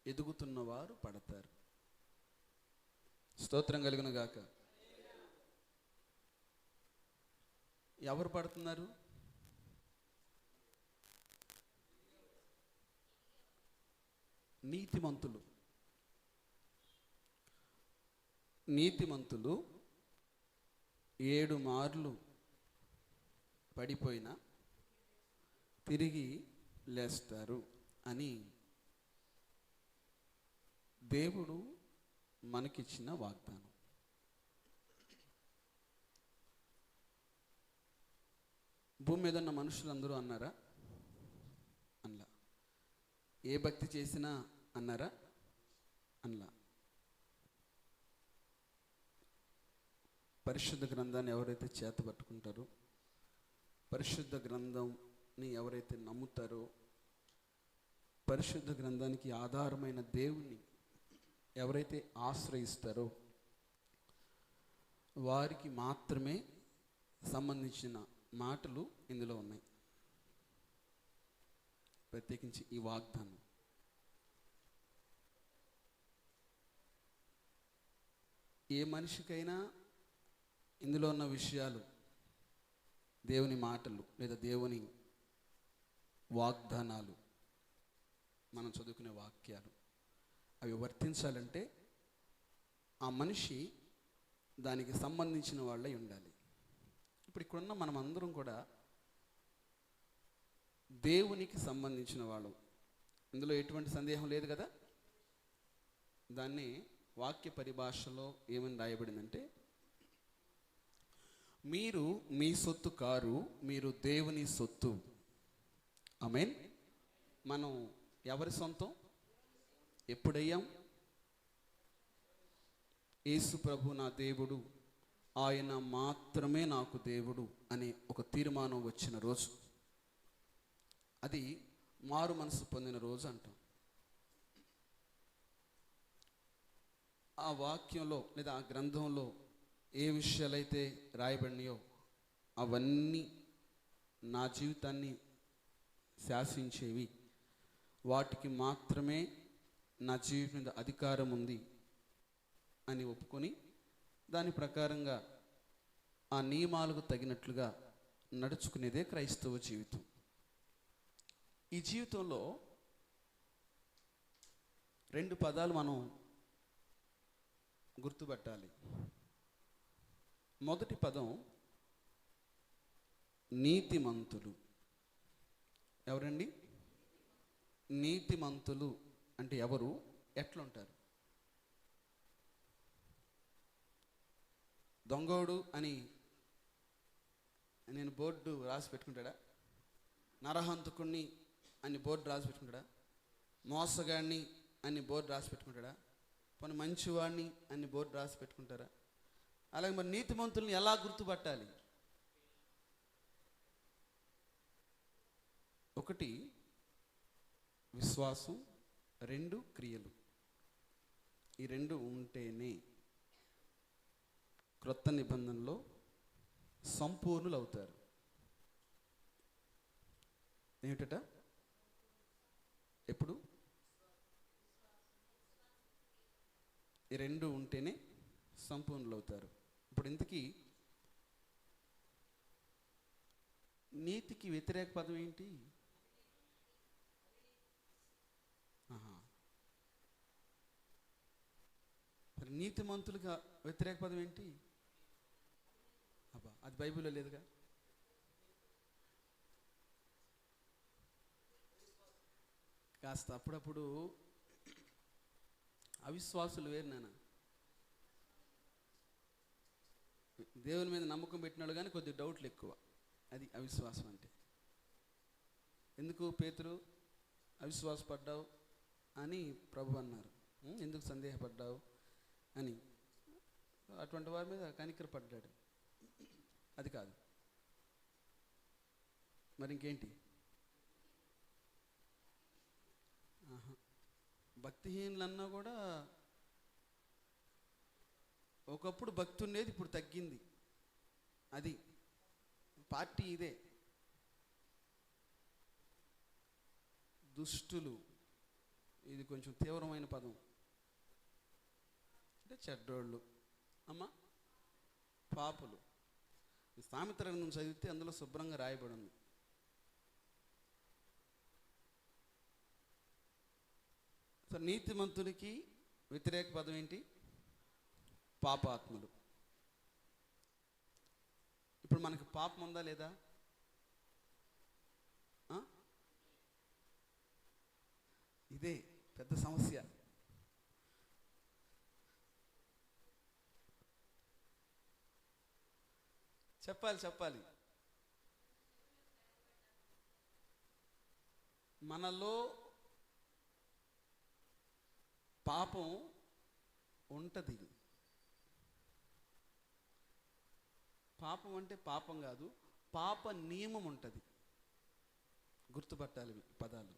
ఎదుగుతున్నవారు పడతారు. స్తోత్రం కలుగును గాక. ఎవరు పడుతున్నారు? నీతిమంతులు. నీతిమంతులు 7 మార్లు పడిపోయినా తిరిగి లేస్తారు అని దేవుడు మనకిచ్చిన వాగ్దానం. భూమి మీద ఉన్న మనుషులందరూ అన్నారా? అన్లా. ఏ భక్తి చేసినా అన్నారా? అన్లా. పరిశుద్ధ గ్రంథాన్ని ఎవరైతే చేత పట్టుకుంటారో, పరిశుద్ధ గ్రంథంని ఎవరైతే నమ్ముతారో, పరిశుద్ధ గ్రంథానికి ఆధారమైన దేవుణ్ణి ఎవరైతే ఆశ్రయిస్తారో వారికి మాత్రమే సంబంధించిన మాటలు ఇందులో ఉన్నాయి. ప్రత్యేకించి ఈ వాగ్దానం. ఏ మనిషికైనా ఇందులో ఉన్న విషయాలు, దేవుని మాటలు లేదా దేవుని వాగ్దానాలు, మనం చదువుకునే వాక్యాలు, అవి వర్తించాలంటే ఆ మనిషి దానికి సంబంధించిన వాళ్ళై ఉండాలి. ఇప్పుడు ఇక్కడున్న మనం అందరం కూడా దేవునికి సంబంధించిన వాళ్ళు, ఇందులో ఎటువంటి సందేహం లేదు కదా. దాన్ని వాక్య పరిభాషలో ఏమని రాయబడిందంటే, మీరు మీ సొత్తు కారు, మీరు దేవుని సొత్తు. ఆమేన్. మనం ఎవరి సొంతం? ఎప్పుడయ్యాం? యేసు ప్రభు నా దేవుడు, ఆయన మాత్రమే నాకు దేవుడు అనే ఒక తీర్మానం వచ్చిన రోజు, అది మారు మనసు పొందిన రోజు అంటాం. ఆ వాక్యంలో లేదా ఆ గ్రంథంలో ఏ విషయాలైతే రాయబడినాయో అవన్నీ నా జీవితాన్ని శాసించేవి, వాటికి మాత్రమే నా జీవితం మీద అధికారం ఉంది అని ఒప్పుకొని దాని ప్రకారంగా ఆ నియమాలకు తగినట్లుగా నడుచుకునేదే క్రైస్తవ జీవితం. ఈ జీవితంలో 2 పదాలు మనం గుర్తుపట్టాలి. మొదటి పదం నీతిమంతులు. ఎవరండి? నీతిమంతులు అంటే ఎవరు? ఎట్లుంటారు? దొంగోడు అని నేను బోర్డు రాసి పెట్టుకుంటాడా? నరహంతకుణ్ణి అని బోర్డు రాసి పెట్టుకుంటాడా? మోసగాడిని అని బోర్డు రాసి పెట్టుకుంటాడా? పోనీ మంచివాడిని అని బోర్డు రాసి పెట్టుకుంటారా? అలాగే మరి నీతిమంతుల్ని ఎలా గుర్తుపట్టాలి? 1 విశ్వాసం, 2 క్రియలు. ఈ 2 ఉంటేనే క్రొత్త నిబంధనలో సంపూర్ణులు అవుతారు. ఏమిటట? ఎప్పుడు? ఈ 2 ఉంటేనే సంపూర్ణులు అవుతారు. ఇప్పుడు ఇంతకీ నీతికి వ్యతిరేక పదం ఏంటి? నీతిమంతులుగా వ్యతిరేక పదం ఏంటి? అబ్బా, అది బైబిల్లో లేదుగా. కాస్త అప్పుడప్పుడు అవిశ్వాసులు వేరు నాన్న. దేవుని మీద నమ్మకం పెట్టినాడు కానీ కొద్ది డౌట్లు ఎక్కువ. అది అవిశ్వాసం అంటే. ఎందుకు పేతురు అవిశ్వాసపడ్డావు అని ప్రభు అన్నారు. ఎందుకు సందేహపడ్డావు అని అటువంటి వారి మీద కనికరపడ్డాడు. అది కాదు. మరి ఇంకేంటి? భక్తిహీనులన్నా కూడా ఒకప్పుడు భక్తి ఉండేది, ఇప్పుడు తగ్గింది. అది పార్టీ ఇదే. దుష్టులు, ఇది కొంచెం తీవ్రమైన పదం. అంటే చెడ్డోళ్ళు, అమ్మ పాపులు. సామెత గ్రంథం చదివితే అందులో శుభ్రంగా రాయబడి ఉంది. సో నీతిమంతునికి వ్యతిరేక పదం ఏంటి? పాపాత్ములు. ఇప్పుడు మనకి పాపం ఉందా లేదా? ఇదే పెద్ద సమస్య. చెప్పాలి. మనలో పాపం ఉంటుంది. పాపం అంటే పాపం కాదు, పాప నియమం ఉంటుంది. గుర్తుపట్టాలి పదాలు.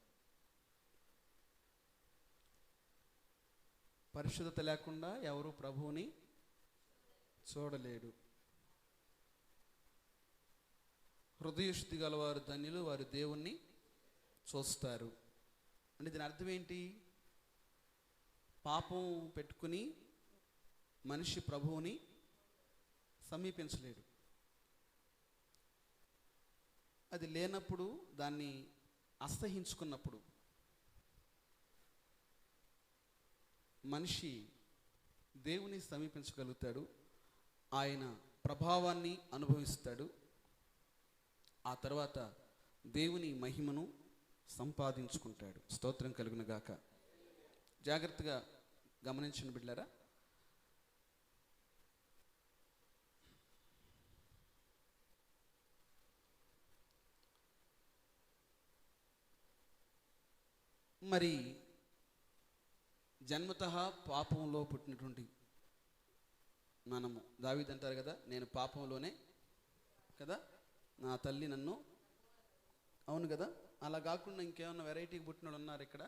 పరిశుద్ధత లేకుండా ఎవరు ప్రభువుని చూడలేడు. హృదయశుద్ధి గలవారు ధన్యులు, వారు దేవుణ్ణి చూస్తారు. అంటే దీని అర్థం ఏంటి? పాపం పెట్టుకుని మనిషి ప్రభువుని సమీపించలేడు. అది లేనప్పుడు, దాన్ని అసహించుకున్నప్పుడు మనిషి దేవుని సమీపించగలుగుతాడు, ఆయన ప్రభావాన్ని అనుభవిస్తాడు. ఆ తర్వాత దేవుని మహిమను సంపాదించుకుంటాడు. స్తోత్రం కలుగును గాక. జాగ్రత్తగా గమనించండి బిడ్డలారా. మరి జన్మతః పాపంలో పుట్టినటువంటి మనము, దావీదు అంటారు కదా, నేను పాపంలోనే కదా నా తల్లి నన్ను. అవును కదా. అలా కాకుండా ఇంకేమన్నా వెరైటీకి పుట్టినోడు ఉన్నారు ఇక్కడ?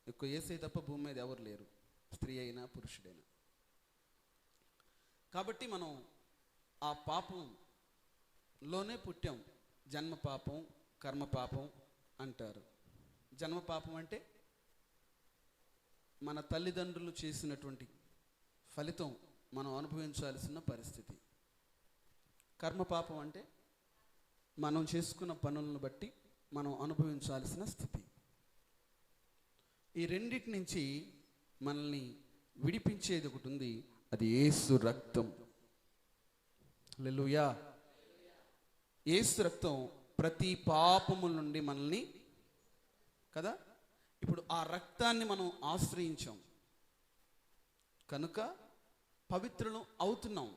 ఎక్కువ యేసే తప్ప భూమి మీద ఎవరు లేరు, స్త్రీ అయినా పురుషుడైనా. కాబట్టి మనం ఆ పాపంలోనే పుట్టాం. జన్మ పాపం, కర్మ పాపం అంటారు. జన్మ పాపం అంటే మన తల్లిదండ్రులు చేసినటువంటి ఫలితం మనం అనుభవించాల్సిన పరిస్థితి. కర్మ పాపం అంటే మనం చేసుకున్న పనులను బట్టి మనం అనుభవించాల్సిన స్థితి. ఈ రెండిటి నుంచి మనల్ని విడిపించేది ఒకటి ఉంది, అది యేసు రక్తం. హల్లెలూయా. యేసు రక్తం ప్రతి పాపము నుండి మనల్ని కదా. ఇప్పుడు ఆ రక్తాన్ని మనం ఆశ్రయించాం కనుక పవిత్రులం అవుతున్నాం.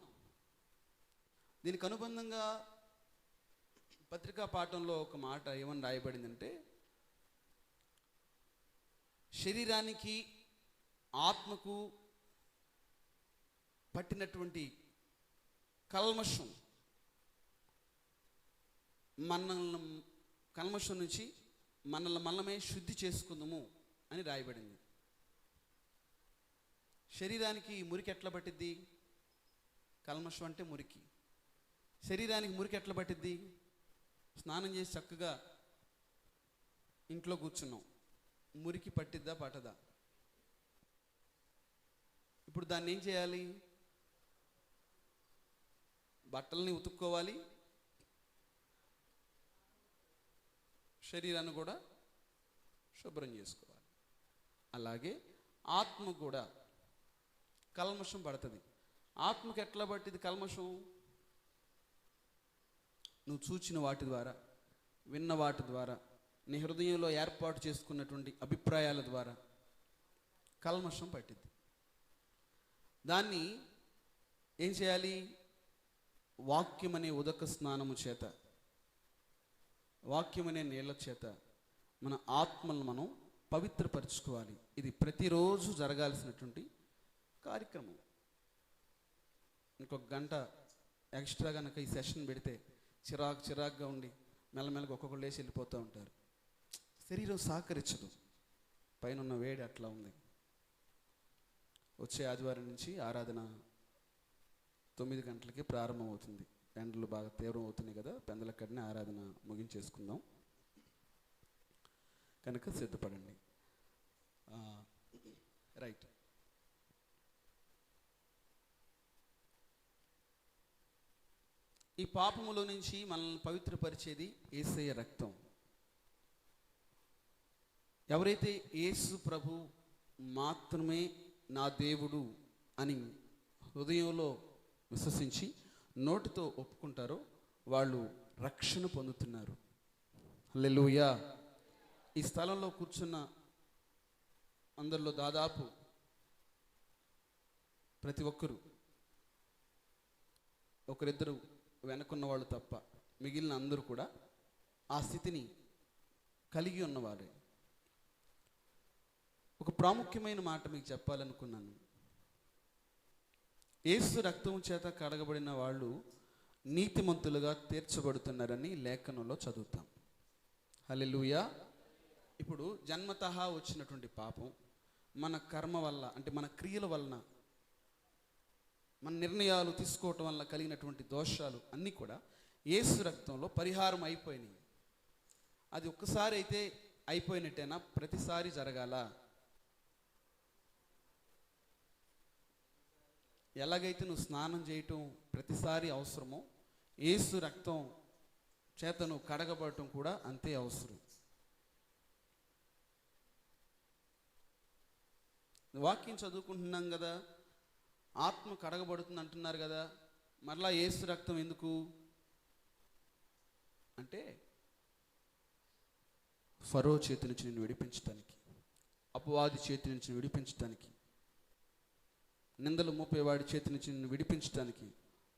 దీనికి అనుబంధంగా పత్రికా పాఠంలో ఒక మాట ఏమని రాయబడిందంటే, శరీరానికి ఆత్మకు పట్టినటువంటి కల్మషం, కల్మషం నుంచి మనమే శుద్ధి చేసుకుందాము అని రాయబడింది. శరీరానికి మురికి ఎట్లా పట్టిద్ది? కల్మషం అంటే మురికి. శరీరానికి మురికి ఎట్లా పట్టిద్ది? స్నానం చేసి చక్కగా ఇంట్లో కూర్చున్నాం, మురికి పట్టిద్దా పట్టదా? ఇప్పుడు దాన్ని ఏం చేయాలి? బట్టల్ని ఉతుక్కోవాలి, శరీరాన్ని కూడా శుభ్రం చేసుకోవాలి. అలాగే ఆత్మ కూడా కల్మషం పడుతుంది. ఆత్మకు ఎట్లా పట్టింది కల్మషం? నువ్వు చూచిన వాటి ద్వారా, విన్న వాటి ద్వారా, నీ హృదయంలో ఏర్పాటు చేసుకున్నటువంటి అభిప్రాయాల ద్వారా కల్మషం పట్టింది. దాన్ని ఏం చేయాలి? వాక్యం అనే ఉదక స్నానము చేత, వాక్యం అనే నీళ్ళ చేత మన ఆత్మలను మనం పవిత్రపరచుకోవాలి. ఇది ప్రతిరోజు జరగాల్సినటువంటి కార్యక్రమం. ఇంకొక గంట ఎక్స్ట్రా కనుక ఈ సెషన్ పెడితే చిరాగ్గా ఉండి మెల్లమెల్లగా ఒక్కొక్కరు లేచి వెళ్ళిపోతూ ఉంటారు. శరీరం సహకరించదు, పైన ఉన్న వేడి అట్లా ఉంది. వచ్చే ఆదివారం నుంచి ఆరాధన 9 గంటలకి ప్రారంభమవుతుంది. ఎండలు బాగా తీవ్రం అవుతున్నాయి కదా, పెందల కడిని ఆరాధన ముగించేసుకుందాం కనుక సిద్ధపడండి. రైట్. ఈ పాపములో నుంచి మనల్ని పవిత్రపరిచేది యేసయ్య రక్తం. ఎవరైతే యేసు ప్రభు మాత్రమే నా దేవుడు అని హృదయంలో విశ్వసించి నోటితో ఒప్పుకుంటారో వాళ్ళు రక్షణ పొందుతున్నారు. హల్లెలూయా. ఈ స్థలంలో కూర్చున్న అందరిలో దాదాపు ప్రతి ఒక్కరూ ఒకరిద్దరు వెనకున్న వాళ్ళు తప్ప మిగిలిన అందరూ కూడా ఆ స్థితిని కలిగి ఉన్నవారే. ఒక ప్రాముఖ్యమైన మాట మీకు చెప్పాలనుకున్నాను. యేసు రక్తం చేత కడగబడిన వాళ్ళు నీతిమంతులుగా తీర్చబడుతున్నారని లేఖనంలో చదువుతాం. హల్లెలూయా. ఇప్పుడు జన్మతః వచ్చినటువంటి పాపం మన కర్మ వల్ల, అంటే మన క్రియల వలన, మన నిర్ణయాలు తీసుకోవటం వల్ల కలిగినటువంటి దోషాలు అన్నీ కూడా యేసు రక్తంలో పరిహారం అయిపోయినాయి. అది ఒక్కసారి అయితే అయిపోయినట్టేనా? ప్రతిసారి జరగాల? ఎలాగైతే నువ్వు స్నానం చేయటం ప్రతిసారి అవసరమో, యేసు రక్తం చేత నువ్వు కడగబడటం కూడా అంతే అవసరం. వాక్యం చదువుకుంటున్నాం కదా, ఆత్మ కడగబడుతుంది అంటున్నారు కదా, మరలా యేసు రక్తం ఎందుకు అంటే ఫరో చేతి నుంచి నిన్ను విడిపించడానికి, అపవాది చేతి నుంచి విడిపించడానికి, నిందలు మోపేవాడి చేతి నుంచి నిన్ను విడిపించడానికి,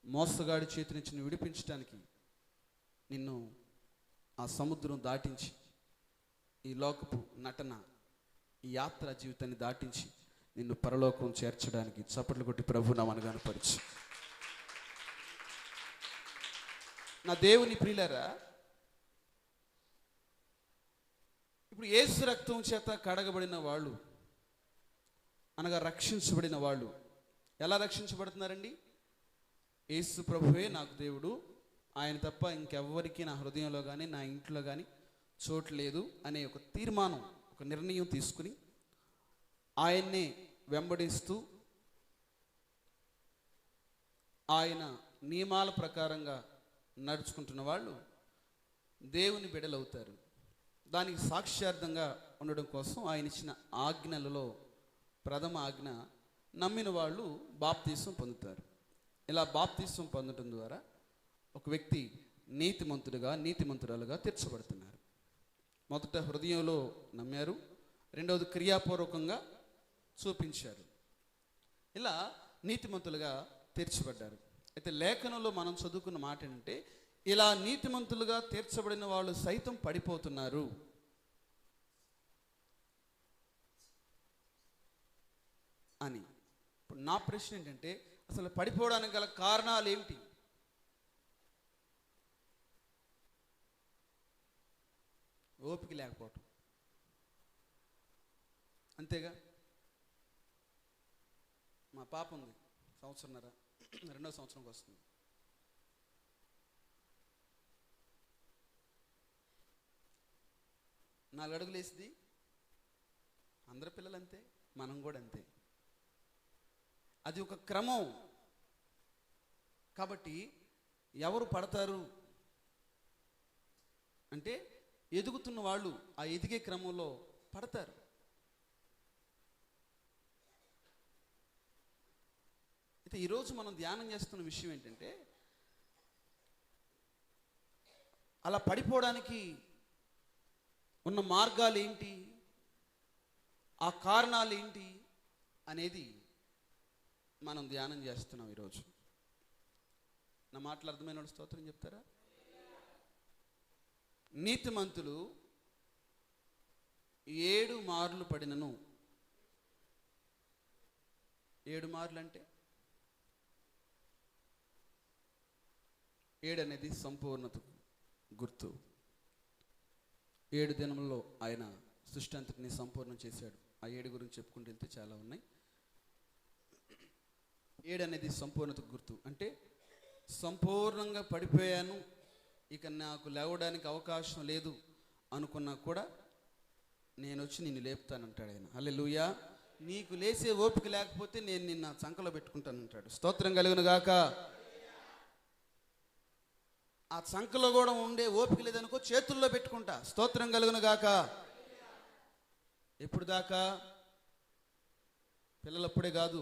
మోసగాడి చేతి నుంచి నిన్ను విడిపించడానికి, నిన్ను ఆ సముద్రం దాటించి ఈ లోకపు నటన, ఈ యాత్ర జీవితాన్ని దాటించి నిన్ను పరలోకం చేర్చడానికి చప్పట్లు కొట్టి ప్రభు నామమున కనపరచు. నా దేవుని ప్రియులారా, ఇప్పుడు యేసు రక్తం చేత కడగబడిన వాళ్ళు అనగా రక్షించబడిన వాళ్ళు ఎలా రక్షించబడుతున్నారండి? యేసు ప్రభువే నాకు దేవుడు, ఆయన తప్ప ఇంకెవ్వరికి నా హృదయంలో కానీ నా ఇంట్లో కానీ చోటు లేదు అనే ఒక తీర్మానం, ఒక నిర్ణయం తీసుకుని ఆయన్నే వెంబడిస్తూ ఆయన నియమాల ప్రకారంగా నడుచుకుంటున్న వాళ్ళు దేవుని బిడ్డలవుతారు. దానికి సాక్ష్యార్థంగా ఉండడం కోసం ఆయన ఇచ్చిన ఆజ్ఞలలో ప్రథమ ఆజ్ఞ, నమ్మిన వాళ్ళు బాప్తీసం పొందుతారు. ఇలా బాప్తీసం పొందడం ద్వారా ఒక వ్యక్తి నీతిమంతుడుగా, నీతిమంతురాలుగా తీర్చబడుతున్నారు. మొదట హృదయంలో నమ్మారు, రెండవది క్రియాపూర్వకంగా చూపించారు. ఇలా నీతిమంతులుగా తీర్చబడ్డారు. అయితే లేఖనంలో మనం చదువుకున్న మాట ఏంటంటే, ఇలా నీతిమంతులుగా తీర్చబడిన వాళ్ళు సైతం పడిపోతున్నారు అని. ఇప్పుడు నా ప్రశ్న ఏంటంటే, అసలు పడిపోవడానికి గల కారణాలు ఏమిటి? ఓపిక లేకపోవటం, అంతేగా. మా పాప ఉంది, సంవత్సరంన్నర, రెండో సంవత్సరంకి వస్తుంది. నాలుగు అడుగులు వేసింది. అందరి పిల్లలు అంతే, మనం కూడా అంతే. అది ఒక క్రమం. కాబట్టి ఎవరు పడతారు అంటే, ఎదుగుతున్న వాళ్ళు ఆ ఎదిగే క్రమంలో పడతారు. అయితే ఈరోజు మనం ధ్యానం చేస్తున్న విషయం ఏంటంటే, అలా పడిపోవడానికి ఉన్న మార్గాలు ఏంటి, ఆ కారణాలు ఏంటి అనేది మనం ధ్యానం చేస్తున్నాం ఈరోజు. నా మాటలు అర్థమైన వాళ్ళు స్తోత్రం చెప్తారా? నీతిమంతులు 7 మార్లు పడినను, 7 మార్లు అంటే 7 అనేది సంపూర్ణతకు గుర్తు. 7 దినములలో ఆయన సృష్టి అంతటిని సంపూర్ణం చేశాడు. ఆ 7 గురించి చెప్పుకుంటూ వెళ్తే చాలా ఉన్నాయి. 7 అనేది సంపూర్ణతకు గుర్తు. అంటే సంపూర్ణంగా పడిపోయాను, ఇక నాకు లేవడానికి అవకాశం లేదు అనుకున్నా కూడా నేను వచ్చి నిన్ను లేపుతానంటాడు ఆయన. హల్లెలూయా. నీకు లేసే ఓపిక లేకపోతే నేను నిన్న సంకలో పెట్టుకుంటానంటాడు. స్తోత్రం కలుగును గాక. ఆ సంకలో కూడా ఉండే ఓపిక లేదనుకో, చేతుల్లో పెట్టుకుంటా. స్తోత్రం కలుగును గాక. ఎప్పుడు దాకా? పిల్లలప్పుడే కాదు,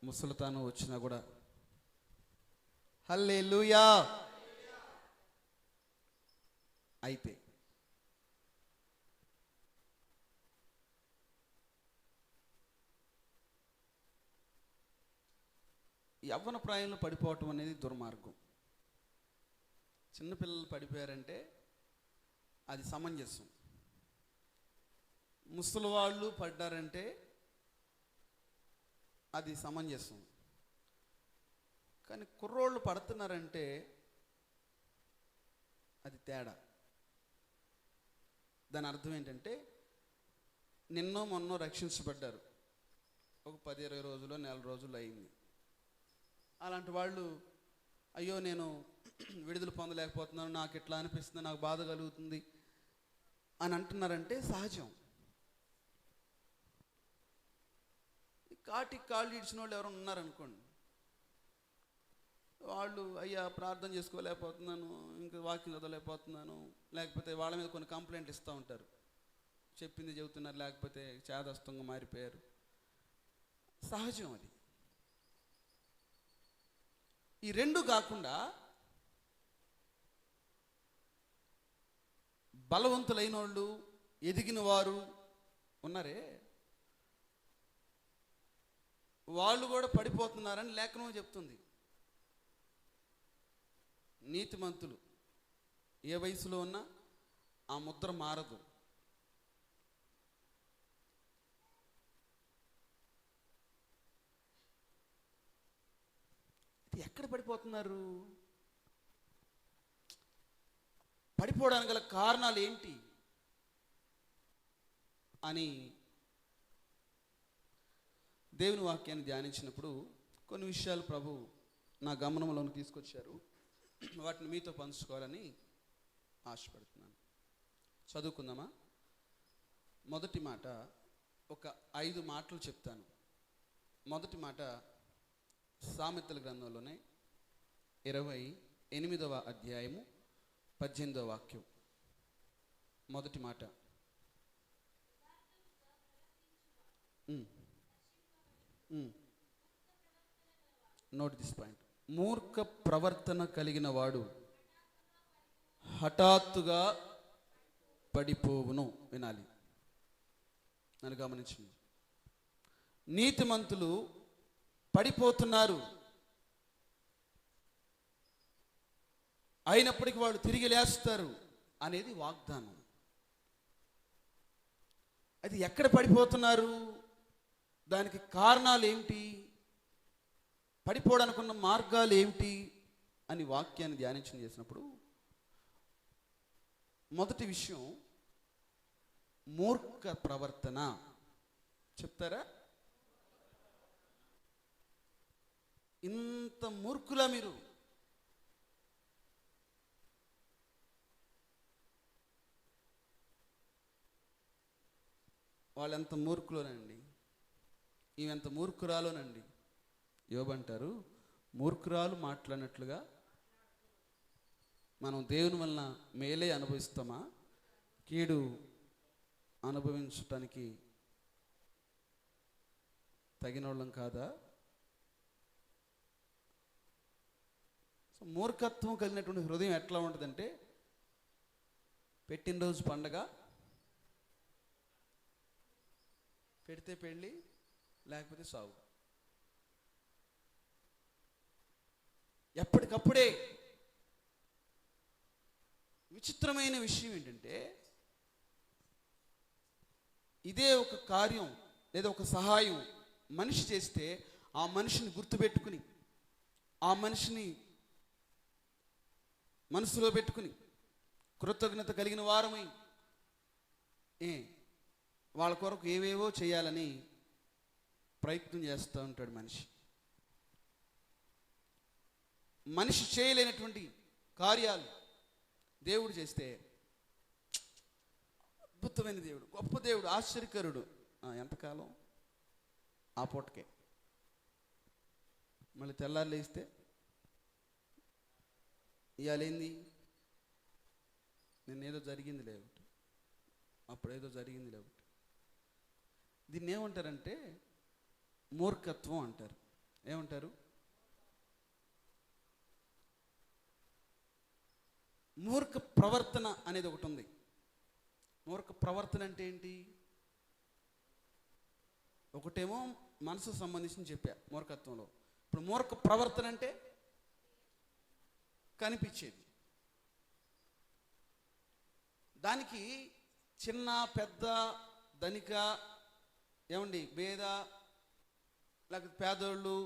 ముసలితనం వచ్చినా కూడా. హల్లెలూయా. అయితే యవ్వన ప్రాయంలో పడిపోవటం అనేది దుర్మార్గం. చిన్నపిల్లలు పడిపోయారంటే అది సమంజసం. ముసలి వాళ్ళు పడ్డారంటే అది సమంజసం. కానీ కుర్రోళ్ళు పడుతున్నారంటే అది తేడా. దాని అర్థం ఏంటంటే నిన్నో మొన్నో రక్షించబడ్డారు, ఒక 10-20 రోజులు, నెల రోజులు అయింది. అలాంటి వాళ్ళు అయ్యో నేను విడుదల పొందలేకపోతున్నాను, నాకు ఇట్లా అనిపిస్తుంది, నాకు బాధ కలుగుతుంది అని అంటున్నారంటే సహజం. కాటికి కాళ్ళు ఇడిచిన వాళ్ళు ఎవరు ఉన్నారనుకోండి, వాళ్ళు అయ్యా ప్రార్థన చేసుకోలేకపోతున్నాను, ఇంకా వాకింగ్ చదవలేకపోతున్నాను, లేకపోతే వాళ్ళ మీద కొన్ని కంప్లైంట్లు ఇస్తూ ఉంటారు. చెప్పింది చెబుతున్నారు, లేకపోతే చేదస్తంగా మారిపోయారు. సహజం అది. ఈ రెండు కాకుండా బలవంతులైన వాళ్ళు, ఎదిగిన వారు ఉన్నారే, వాళ్ళు కూడా పడిపోతున్నారని లేఖనం చెప్తుంది. నీతిమంతులు ఏ వయసులో ఉన్నా ఆ ముద్ర మారదు. ఎక్కడ పడిపోతున్నారు? పడిపోవడానికి గల కారణాలు ఏంటి అని దేవుని వాక్యాన్ని ధ్యానించినప్పుడు కొన్ని విషయాలు ప్రభు నా గమనంలోకి తీసుకొచ్చారు. వాటిని మీతో పంచుకోవాలని ఆశపడుతున్నాను. చదువుకుందామా? మొదటి మాట, ఒక 5 మాటలు చెప్తాను. మొదటి మాట సామెతల గ్రంథంలోనే 28వ అధ్యాయము 18వ వాక్యం. మొదటి మాట, నోట్ దిస్ పాయింట్. మూర్ఖ ప్రవర్తన కలిగిన వాడు హఠాత్తుగా పడిపోవును. వినాలి, నన్ను గమనించండి. నీతిమంతులు పడిపోతున్నారు, అయినప్పటికీ వాళ్ళు తిరిగి లేస్తారు అనేది వాగ్దానం. అది ఎక్కడ పడిపోతున్నారు, దానికి కారణాలు ఏమిటి, పడిపోవడానికి ఉన్న మార్గాలు ఏమిటి అని వాక్యాన్ని ధ్యానించడం చేసినప్పుడు మొదటి విషయం మూర్ఖ ప్రవర్తన. చెప్తారా? ఇంత మూర్ఖులా మీరు? వాళ్ళెంత మూర్ఖులోనండి, ఈమెంత మూర్ఖురాలోనండి. యోబు అంటారు, మూర్ఖురాలు మాట్లాడినట్లుగా మనం దేవుని వలన మేలే అనుభవిస్తామా, కీడు అనుభవించటానికి తగిన వాళ్ళం కాదా? సో మూర్ఖత్వం కలిగినటువంటి హృదయం ఎట్లా ఉంటుందంటే, పెట్టినరోజు పండగ, పెడితే పెళ్ళి, లేకపోతే సాగు. ఎప్పటికప్పుడే. విచిత్రమైన విషయం ఏంటంటే, ఇదే ఒక కార్యం లేదా ఒక సహాయం మనిషి చేస్తే ఆ మనిషిని గుర్తుపెట్టుకుని, ఆ మనిషిని మనసులో పెట్టుకుని కృతజ్ఞత కలిగిన వారమై వాళ్ళ కొరకు ఏవేవో చేయాలని ప్రయత్నం చేస్తూ ఉంటాడు మనిషి. మనిషి చేయలేనటువంటి కార్యాలు దేవుడు చేస్తే అద్భుతమైన దేవుడు, గొప్ప దేవుడు, ఆశ్చర్యకరుడు. ఎంతకాలం? ఆ పూటకే. మళ్ళీ తెల్లారు లేస్తే ఇవాళ ఏంది? నిన్నేదో జరిగింది లేకపోతే, అప్పుడేదో జరిగింది లేకపోతే. దీన్ని ఏమంటారంటే మూర్ఖత్వం అంటారు. ఏమంటారు? మూర్ఖ ప్రవర్తన అనేది ఒకటి ఉంది. మూర్ఖ ప్రవర్తన అంటే ఏంటి? ఒకటేమో మనసు సంబంధించి చెప్పా మూర్ఖత్వంలో. ఇప్పుడు మూర్ఖ ప్రవర్తన అంటే కనిపించేది. దానికి చిన్న పెద్ద ధనిక ఏమండి భేద, లేకపోతే పేదోళ్ళు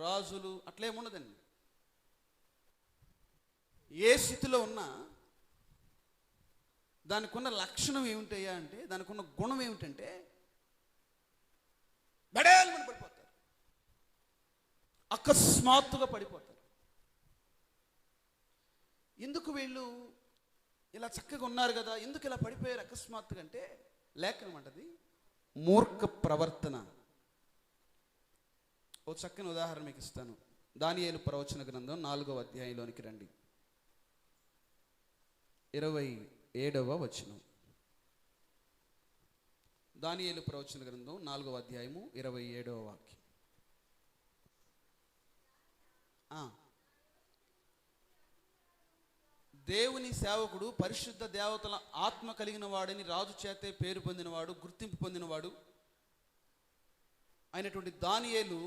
రాజులు అట్లేముండదండి. ఏ స్థితిలో ఉన్నా దానికి ఉన్న లక్షణం ఏమిటయ్యా అంటే, దానికి ఉన్న గుణం ఏమిటంటే బడేల్మని పడిపోతారు, అకస్మాత్తుగా పడిపోతారు. ఎందుకు వీళ్ళు ఇలా చక్కగా ఉన్నారు కదా, ఎందుకు ఇలా పడిపోయారు అకస్మాత్తుగా అంటే లేఖనం అంటది మూర్ఖ ప్రవర్తన. ఓ చక్కని ఉదాహరణ మీకు ఇస్తాను. దానియేలు ప్రవచన గ్రంథం 4వ అధ్యాయంలోనికి రండి. 27వ వచనం. దానియేలు ప్రవచన గ్రంథం 4వ అధ్యాయము 27వ వాక్యం. దేవుని సేవకుడు, పరిశుద్ధ దేవతల ఆత్మ కలిగిన వాడని రాజు చేతే పేరు పొందినవాడు, గుర్తింపు పొందినవాడు అయినటువంటి దానియేలు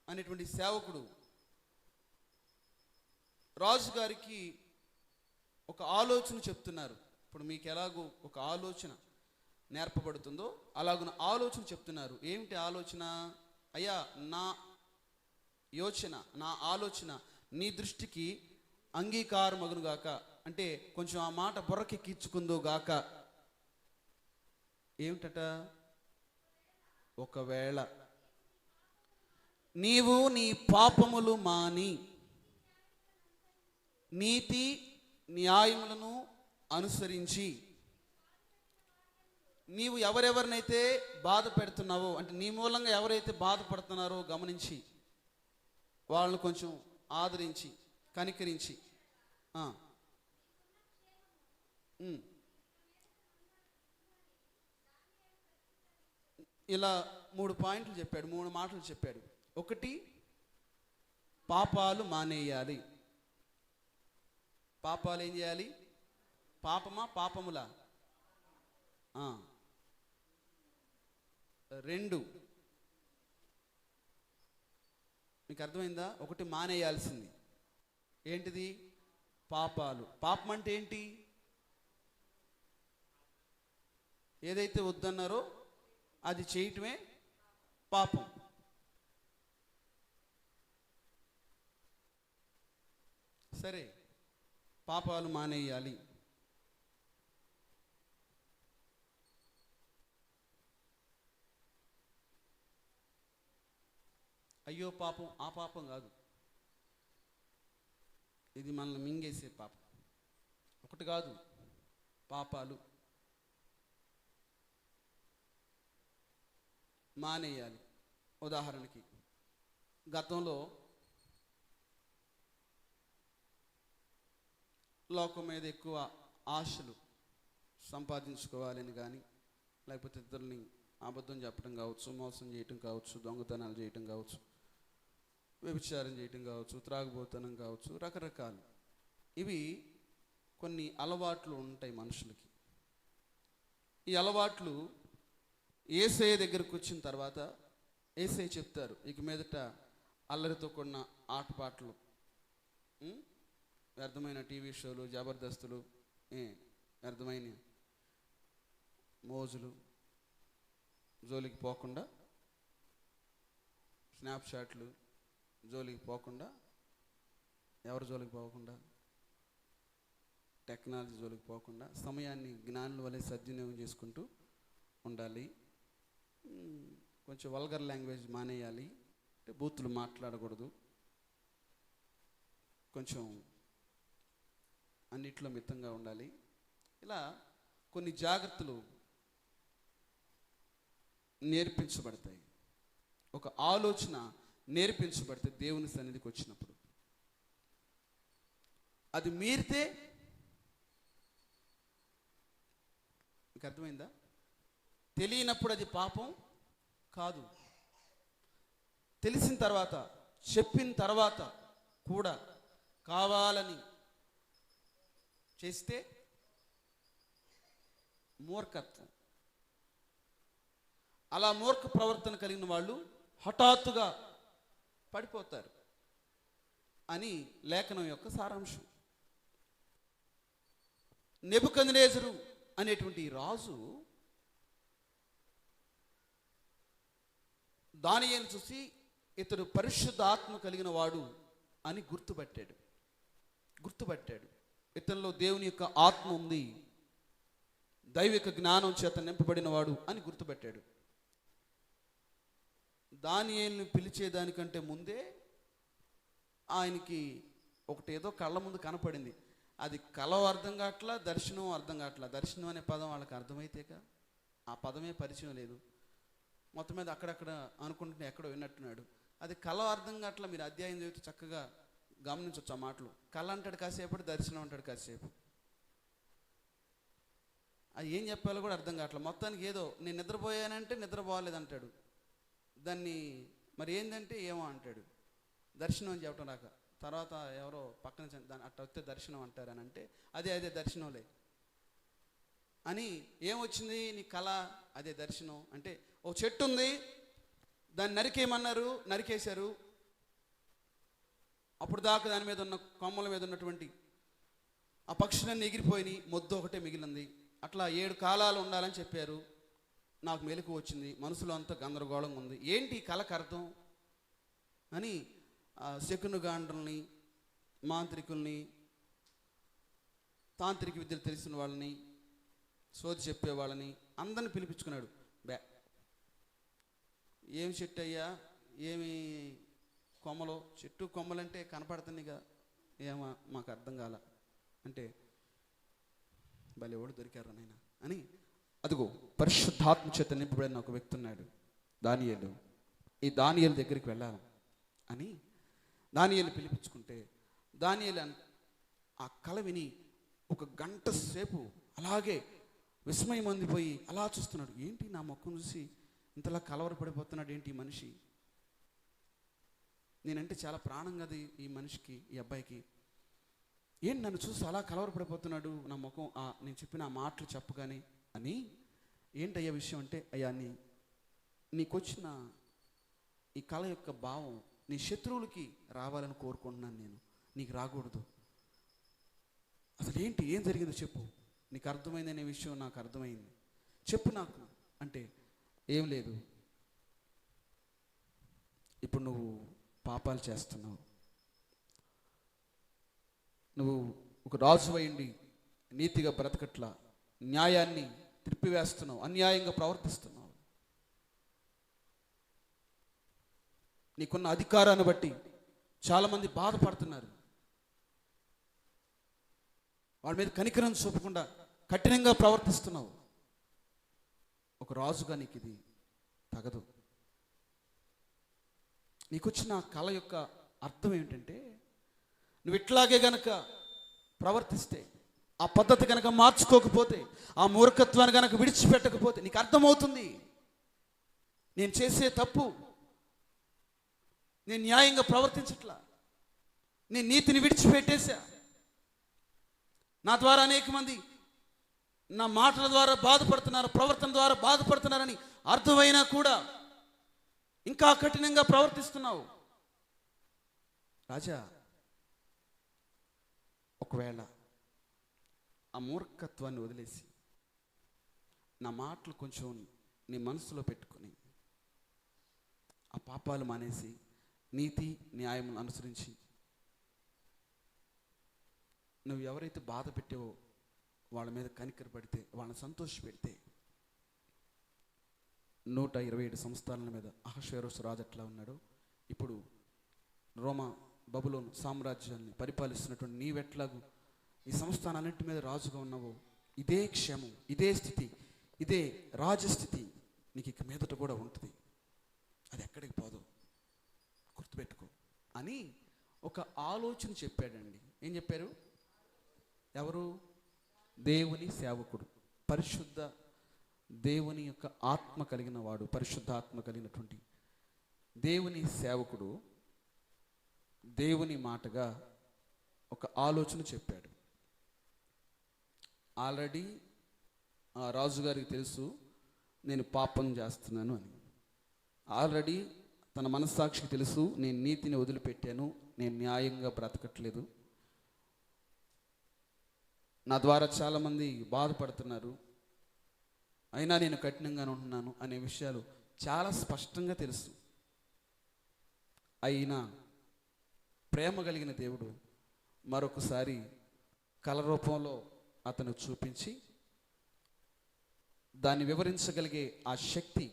అనేటువంటి సేవకుడు రాజుగారికి ఒక ఆలోచన చెప్తున్నారు. ఇప్పుడు మీకు ఎలాగో ఒక ఆలోచన నేర్పబడుతుందో అలాగున ఆలోచన చెప్తున్నారు. ఏమిటి ఆలోచన? అయ్యా, నా యోచన, నా ఆలోచన నీ దృష్టికి అంగీకారమగును గాక. అంటే కొంచెం ఆ మాట బుర్రకెక్కించుకుందో గాక. ఏమిటట? ఒకవేళ నీవు నీ పాపములు మాని నీతి న్యాయములను అనుసరించి నీవు ఎవరెవరినైతే బాధ పెడుతున్నావో, అంటే నీ మూలంగా ఎవరైతే బాధపడుతున్నారో గమనించి వాళ్ళని కొంచెం ఆదరించి కనికరించి ఇలా 3 పాయింట్లు చెప్పాడు, 3 మాటలు చెప్పాడు. ఒకటి, పాపాలు మానేయాలి. పాపాలు ఏం చేయాలి? పాపమా పాపములా? 2 మీకు అర్థమైందా? ఒకటి మానేయాల్సింది ఏంటిది? పాపాలు. పాపం అంటే ఏంటి? ఏదైతే వద్దన్నారో అది చేయటమే పాపం. సరే, పాపాలు మానేయాలి. అయ్యో పాపం, ఆ పాపం కాదు, ఇది మనల్ని మింగేసే పాపం. ఒకటి కాదు, పాపాలు మానేయాలి. ఉదాహరణకి గతంలో లోకం మీద ఎక్కువ ఆశలు సంపాదించుకోవాలని కానీ, లేకపోతే ఇద్దరిని అబద్ధం చెప్పడం కావచ్చు, మోసం చేయటం కావచ్చు, దొంగతనాలు చేయటం కావచ్చు, వ్యభిచారం చేయటం కావచ్చు, త్రాగుబోతనం కావచ్చు, రకరకాలు. ఇవి కొన్ని అలవాట్లు ఉంటాయి మనుషులకి. ఈ అలవాట్లు యేసయ్య దగ్గరకు వచ్చిన తర్వాత యేసయ్య చెప్తారు, ఇక మీదట అల్లరితో కూడిన ఆటపాటలు, వ్యర్థమైన టీవీ షోలు, జబర్దస్తులు, వ్యర్థమైన మోజులు జోలికి పోకుండా, స్నాప్షాట్లు జోలికి పోకుండా, ఎవరి జోలికి పోకుండా, టెక్నాలజీ జోలికి పోకుండా సమయాన్ని జ్ఞానుల వలె సద్వినియోగం చేసుకుంటూ ఉండాలి. కొంచెం వల్గర్ లాంగ్వేజ్ మానేయాలి, అంటే బూతులు మాట్లాడకూడదు, కొంచెం అన్నిట్లో మితంగా ఉండాలి. ఇలా కొన్ని జాగ్రత్తలు నేర్పించబడతాయి. ఒక ఆలోచన నేర్పించబడితే దేవుని సన్నిధికి వచ్చినప్పుడు అది మీరితే మీకు అర్థమైందా? తెలియనప్పుడు అది పాపం కాదు. తెలిసిన తర్వాత, చెప్పిన తర్వాత కూడా కావాలని చేస్తే మూర్ఖత్వం. అలా మూర్ఖ ప్రవర్తన కలిగిన వాళ్ళు హఠాత్తుగా పడిపోతారు అని లేఖనం యొక్క సారాంశం. నెబుకద్నెజరు అనేటువంటి రాజు దానియేలును చూసి ఇతడు పరిశుద్ధ ఆత్మ కలిగిన వాడు అని గుర్తుపట్టాడు. ఇతనిలో దేవుని యొక్క ఆత్మ ఉంది, దైవిక జ్ఞానం చేత నింపబడిన వాడు అని గుర్తుపట్టాడు. దానియేలును పిలిచేదానికంటే ముందే ఆయనకి ఒకటేదో కళ్ళ ముందు కనపడింది. అది కల అర్థం కావట్లా, దర్శనం అర్థం కావట్లా. దర్శనం అనే పదం వాళ్ళకి అర్థమైతేక ఆ పదమే పరిచయం లేదు. మొత్తం మీద అక్కడక్కడ అనుకుంటుంటే ఎక్కడో విన్నట్టున్నాడు. అది కల అర్థం కావట్లా. మీరు అధ్యాయం చదివితే చక్కగా గమనించవచ్చు ఆ మాటలు. కళ అంటాడు కాసేపు, దర్శనం అంటాడు కాసేపు. అది ఏం చెప్పాలో కూడా అర్థం కావట్లేదు. మొత్తానికి ఏదో నేను నిద్రపోయానంటే నిద్రపోలేదంటాడు. దాన్ని మరి ఏంటంటే ఏమో అంటాడు. దర్శనం అని చెప్పడం రాక తర్వాత ఎవరో పక్కన దాన్ని అట్ట వస్తే దర్శనం అంటారని అంటే అదే దర్శనంలే అని. ఏమొచ్చింది నీ కళ? అదే దర్శనం అంటే ఓ చెట్టు ఉంది, దాన్ని నరికేయమన్నారు, నరికేశారు. అప్పుడు దాకా దాని మీద ఉన్న కొమ్మల మీద ఉన్నటువంటి ఆ పక్షులన్నీ ఎగిరిపోయినాయి, మొద్దు ఒకటే మిగిలింది. అట్లా 7 కాలాలు ఉండాలని చెప్పారు. నాకు మెలకు వచ్చింది, మనసులో అంతా గందరగోళంగా ఉంది. ఏంటి ఈ కళకు అర్థం అని శకునగాండ్రుల్ని, మాంత్రికుల్ని, తాంత్రిక విద్యలు తెలిసిన వాళ్ళని, సోది చెప్పేవాళ్ళని అందరిని పిలిపించుకున్నాడు. ఏమి చెట్టు అయ్యా, ఏమి కొమ్మలో? చెట్టు కొమ్మలంటే కనపడుతున్నాయిగా, ఏమో మాకు అర్థం కాల అంటే భలే ఎవడు దొరికారు నాయన అని. అదిగో పరిశుద్ధాత్మ చేత నింపబడిన ఒక వ్యక్తి ఉన్నాడు, దానియేలు. ఈ దానియేలు దగ్గరికి వెళ్ళాలి అని దానియేలు పిలిపించుకుంటే దానియేలు ఆ కల విని 1 గంట సేపు అలాగే విస్మయం అందిపోయి అలా చూస్తున్నాడు. ఏంటి నా ముఖం చూసి ఇంతలా కలవరపడిపోతున్నాడు ఏంటి ఈ మనిషి? నేనంటే చాలా ప్రాణం కదా ఈ మనిషికి, ఈ అబ్బాయికి. ఏంటి నన్ను చూసి అలా కలవరపడిపోతున్నాడు, నా ముఖం నేను చెప్పిన ఆ మాటలు చెప్పగానే అని. ఏంటయ్యా విషయం అంటే, అయ్యా నీకొచ్చిన ఈ కళ యొక్క భావం నీ శత్రువులకి రావాలని కోరుకుంటున్నాను, నేను నీకు రాకూడదు. అసలు ఏంటి, ఏం జరిగిందో చెప్పు, నీకు అర్థమైందనే విషయం నాకు అర్థమైంది, చెప్పు నాకు అంటే. ఏం లేదు, ఇప్పుడు నువ్వు పాపాలు చేస్తున్నావు, నువ్వు ఒక రాజు అయ్యండి నీతిగా బ్రతకట్లా, న్యాయాన్ని త్రిప్పివేస్తున్నావు, అన్యాయంగా ప్రవర్తిస్తున్నావు. నీకున్న అధికారాన్ని బట్టి చాలామంది బాధపడుతున్నారు. వాళ్ళ మీద కనికరం చూపకుండా కఠినంగా ప్రవర్తిస్తున్నావు. ఒక రాజుగా నీకు ఇది తగదు. నీకు వచ్చిన కళ యొక్క అర్థం ఏమిటంటే, నువ్వు ఇట్లాగే గనక ప్రవర్తిస్తే, ఆ పద్ధతి కనుక మార్చుకోకపోతే, ఆ మూర్ఖత్వాన్ని కనుక విడిచిపెట్టకపోతే నీకు అర్థమవుతుంది నేను చేసే తప్పు, నేను న్యాయంగా ప్రవర్తించట్లా, నేను నీతిని విడిచిపెట్టేశా, నా ద్వారా అనేక మంది నా మాటల ద్వారా బాధపడుతున్నారు, ప్రవర్తన ద్వారా బాధపడుతున్నారని అర్థమైనా కూడా ఇంకా కఠినంగా ప్రవర్తిస్తున్నావు. రాజా, ఒకవేళ ఆ మూర్ఖత్వాన్ని వదిలేసి నా మాటలు కొంచెం నీ మనసులో పెట్టుకొని ఆ పాపాలు మానేసి నీతి న్యాయం అనుసరించి నువ్వు ఎవరైతే బాధ పెట్టావో వాళ్ళ మీద కనికరపడితే, వాళ్ళని సంతోషపెడితే, 127 సంస్థానాల మీద అహష్వేరోషు రాజు ఎట్లా ఉన్నాడు, ఇప్పుడు రోమా బబులోను సామ్రాజ్యాన్ని పరిపాలిస్తున్నటువంటి నీవెట్లాగూ ఈ సంస్థానాలన్నింటి మీద రాజుగా ఉన్నావో ఇదే క్షేమం, ఇదే స్థితి, ఇదే రాజస్థితి నీకు ఇక మీదట కూడా ఉంటుంది, అది ఎక్కడికి పోదు, గుర్తుపెట్టుకో అని ఒక ఆలోచన చెప్పాడండి. ఏం చెప్పారు? ఎవరు? దేవుని సేవకుడు, పరిశుద్ధ దేవుని యొక్క ఆత్మ కలిగిన వాడు, పరిశుద్ధ ఆత్మ కలిగినటువంటి దేవుని సేవకుడు దేవుని మాటగా ఒక ఆలోచన చెప్పాడు. ఆల్రెడీ ఆ రాజుగారికి తెలుసు నేను పాపం చేస్తున్నాను అని. ఆల్రెడీ తన మనస్సాక్షికి తెలుసు నేను నీతిని వదిలిపెట్టాను, నేను న్యాయంగా బ్రతకట్లేదు, నా ద్వారా చాలామంది బాధపడుతున్నారు, అయినా నేను కఠినంగానే ఉంటున్నాను అనే విషయాలు చాలా స్పష్టంగా తెలుసు. అయినా ప్రేమ కలిగిన దేవుడు మరొకసారి కల రూపంలో అతను చూపించి దాన్ని వివరించగలిగే ఆ శక్తి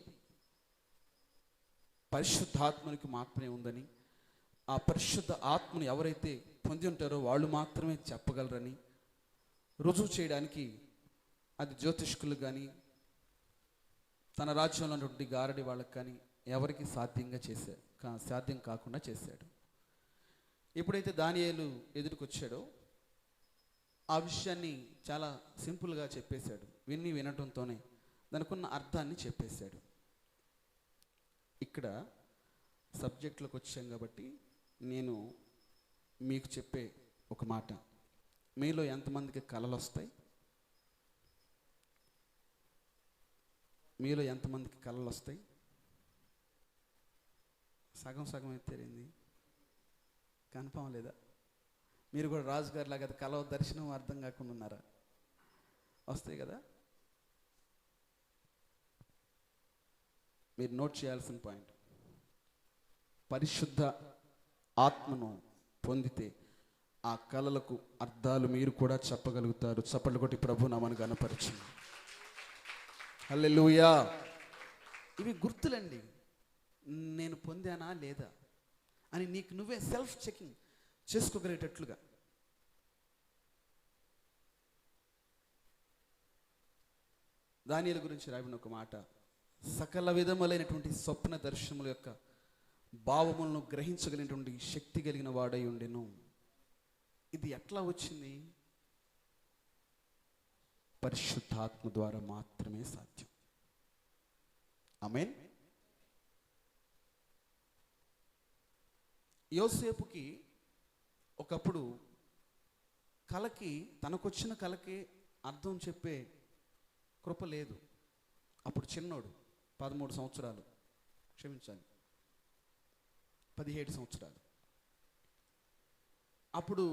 పరిశుద్ధాత్మనికి మాత్రమే ఉందని, ఆ పరిశుద్ధ ఆత్మను ఎవరైతే పొంది ఉంటారో వాళ్ళు మాత్రమే చెప్పగలరని రుజువు చేయడానికి అది జ్యోతిష్కులు కానీ తన రాజ్యంలో ఉన్నటువంటి గారడి వాళ్ళకి కానీ ఎవరికి సాధ్యం కాకుండా చేశాడు. ఎప్పుడైతే దానియేలు ఎదురుకొచ్చాడో ఆ విషయాన్ని చాలా సింపుల్గా చెప్పేశాడు. వినటంతోనే దానికున్న అర్థాన్ని చెప్పేశాడు. ఇక్కడ సబ్జెక్టులోకి వచ్చాం కాబట్టి నేను మీకు చెప్పే ఒక మాట, మీలో ఎంతమందికి కలలు వస్తాయి? మీలో ఎంతమందికి కలలు వస్తాయి? సగం సగం ఎత్తేరింది, కన్ఫామ్ లేదా? మీరు కూడా రాజుగారి లాగా కల దర్శనం అర్థం కాకుండా ఉన్నారా? వస్తాయి కదా. మీరు నోట్ చేయాల్సిన పాయింట్, పరిశుద్ధ ఆత్మను పొందితే ఆ కలలకు అర్థాలు మీరు కూడా చెప్పగలుగుతారు. చప్పట్లు కొట్టి ప్రభు నామమును ఘనపరచండి. హల్లెలూయా. ఇవి గుర్తులండి, నేను పొందానా లేదా అని నీకు నువ్వే సెల్ఫ్ చెకింగ్ చేసుకోగలిగేటట్లుగా. దానియేలు గురించి రాబడిన ఒక మాట, సకల విధములైనటువంటి స్వప్న దర్శనముల యొక్క భావములను గ్రహించగలిగినటువంటి శక్తి కలిగిన వాడై ఉండెను. ఇది ఎట్లా వచ్చింది? పరిశుద్ధాత్మ ద్వారా మాత్రమే సాధ్యం. ఆమేన్. యోసేపుకి ఒకప్పుడు తనకొచ్చిన కలకి అర్థం చెప్పే కృప లేదు. అప్పుడు చిన్నోడు, 13 సంవత్సరాలు, క్షమించాలి 17 సంవత్సరాలు. అప్పుడు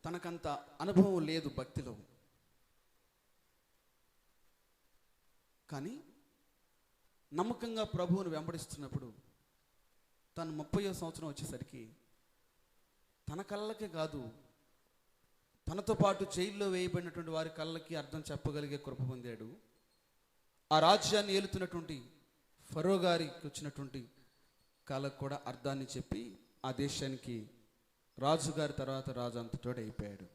తనకంత అనుభవం లేదు భక్తిలో. కానీ నమ్మకంగా ప్రభువును వెంబడిస్తున్నప్పుడు తను 30వ సంవత్సరం వచ్చేసరికి తన కళ్ళకే కాదు, తనతో పాటు జైల్లో వేయబడినటువంటి వారి కళ్ళకి అర్థం చెప్పగలిగే కృప పొందాడు. ఆ రాజ్యాన్ని ఏలుతున్నటువంటి ఫరో గారికి వచ్చినటువంటి కళకు కూడా అర్థాన్ని చెప్పి ఆ దేశానికి రాజుగారి తర్వాత రాజు అంతటోడు అయిపోయాడు.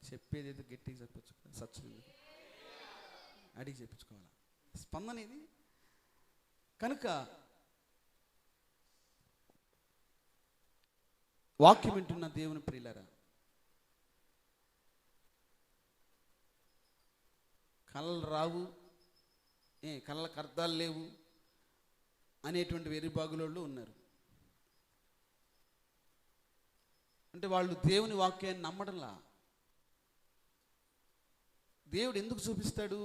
చెప్పేది ఏదో గట్టిగా చెప్పచ్చు, సత్యం అడిగి చెప్పించుకోవాలి, స్పందన ఇది. కనుక వాక్యం వింటున్న దేవుని ప్రియులారా, కళ్ళలు రావు, కళ్ళకు అర్థాలు లేవు అనేటువంటి వెర్రిబాగులోళ్ళు ఉన్నారు. అంటే వాళ్ళు దేవుని వాక్యాన్ని నమ్మడంలా. దేవుడు ఎందుకు చూపిస్తాడు?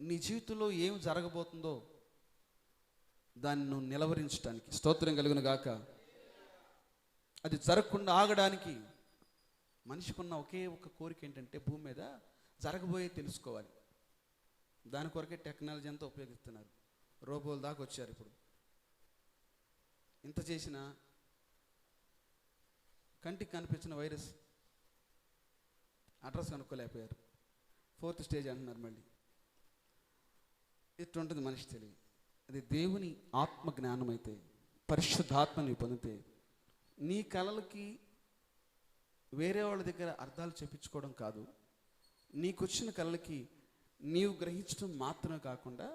నీ జీవితంలో ఏం జరగబోతుందో దాన్ని నువ్వు నిలవరించడానికి. స్తోత్రం కలుగును గాక. అది జరగకుండా ఆగడానికి మనిషికున్న ఒకే ఒక కోరిక ఏంటంటే భూమి మీద జరగబోయే తెలుసుకోవాలి. దాని కొరకే టెక్నాలజీ అంతా ఉపయోగిస్తున్నారు. రోబోల దాకా వచ్చారు. ఇప్పుడు ఇంత చేసిన కంటికి కనిపించిన వైరస్ అడ్రస్ కనుక్కోలేకపోయారు. 4th స్టేజ్ అంటున్నారు. మళ్ళీ ఇట్లుంటుంది మనిషి తెలివి. అది దేవుని ఆత్మ జ్ఞానం అయితే, పరిశుద్ధాత్మని పొందితే నీ కలలకి వేరే వాళ్ళ దగ్గర అర్థాలు చెప్పించుకోవడం కాదు, నీకొచ్చిన కళలకి నీవు గ్రహించడం మాత్రమే కాకుండా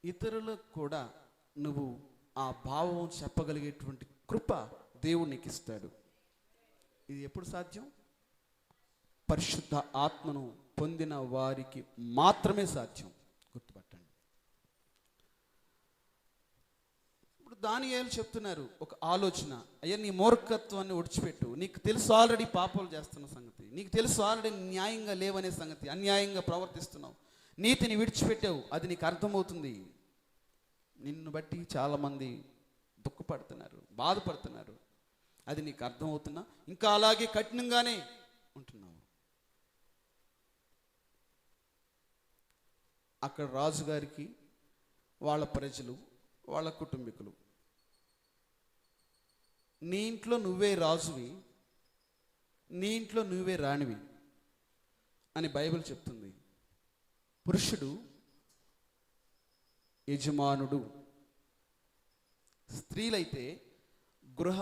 ఇతరులకు కూడా నువ్వు ఆ భావం చెప్పగలిగేటువంటి కృప దేవుడు నీకు ఇస్తాడు. ఇది ఎప్పుడు సాధ్యం? పరిశుద్ధ ఆత్మను పొందిన వారికి మాత్రమే సాధ్యం. గుర్తుపట్టండి. ఇప్పుడు దానియేలు చెప్తున్నారు ఒక ఆలోచన, అయ్యా నీ మూర్ఖత్వాన్ని ఒడిచిపెట్టు. నీకు తెలుసు ఆల్రెడీ పాపాలు చేస్తున్న సంగతి, నీకు తెలుసు ఆల్రెడీ న్యాయంగా లేవనే సంగతి, అన్యాయంగా ప్రవర్తిస్తున్నావు, నీతిని విడిచిపెట్టావు, అది నీకు అర్థమవుతుంది. నిన్ను బట్టి చాలామంది దుఃఖపడుతున్నారు, బాధపడుతున్నారు, అది నీకు అర్థమవుతున్నా ఇంకా అలాగే కఠినంగానే ఉంటున్నావు. అక్కడ రాజుగారికి వాళ్ళ ప్రజలు, వాళ్ళ కుటుంబీకులు, నీ ఇంట్లో నువ్వే రాజువి, నీ ఇంట్లో నువ్వే రాణివి అని బైబిల్ చెప్తుంది. పురుషుడు యజమానుడు, స్త్రీలైతే గృహ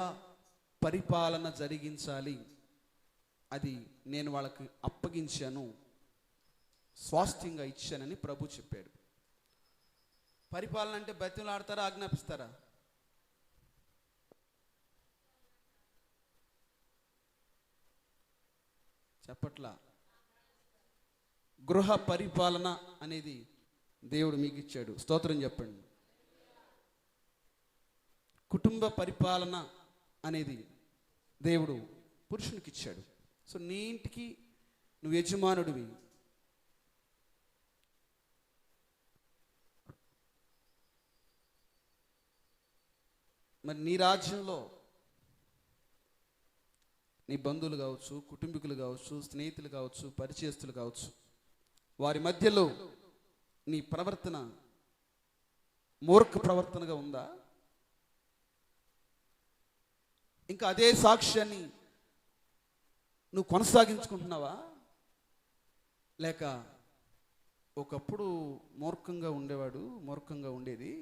పరిపాలన జరిగించాలి, అది నేను వాళ్ళకి అప్పగించాను, స్వాస్థ్యంగా ఇచ్చానని ప్రభు చెప్పాడు. పరిపాలన అంటే బతిమలాడతారా, ఆజ్ఞాపిస్తారా? చెప్పట్లా. గృహ పరిపాలన అనేది దేవుడు మీకు ఇచ్చాడు. స్తోత్రం చెప్పండి. కుటుంబ పరిపాలన అనేది దేవుడు పురుషునికి ఇచ్చాడు. సో నీ ఇంటికి నువ్వు యజమానుడివి. మరి నీ రాజ్యంలో నీ బంధువులు కావచ్చు, కుటుంబీకులు కావచ్చు, స్నేహితులు కావచ్చు, పరిచయస్తులు కావచ్చు, వారి మధ్యలో నీ ప్రవర్తన మూర్ఖ ప్రవర్తనగా ఉందా? ఇంకా అదే సాక్ష్యాన్ని నువ్వు కొనసాగించుకుంటున్నావా? లేక ఒకప్పుడు మూర్ఖంగా ఉండేవాడు, మూర్ఖంగా ఉండేది,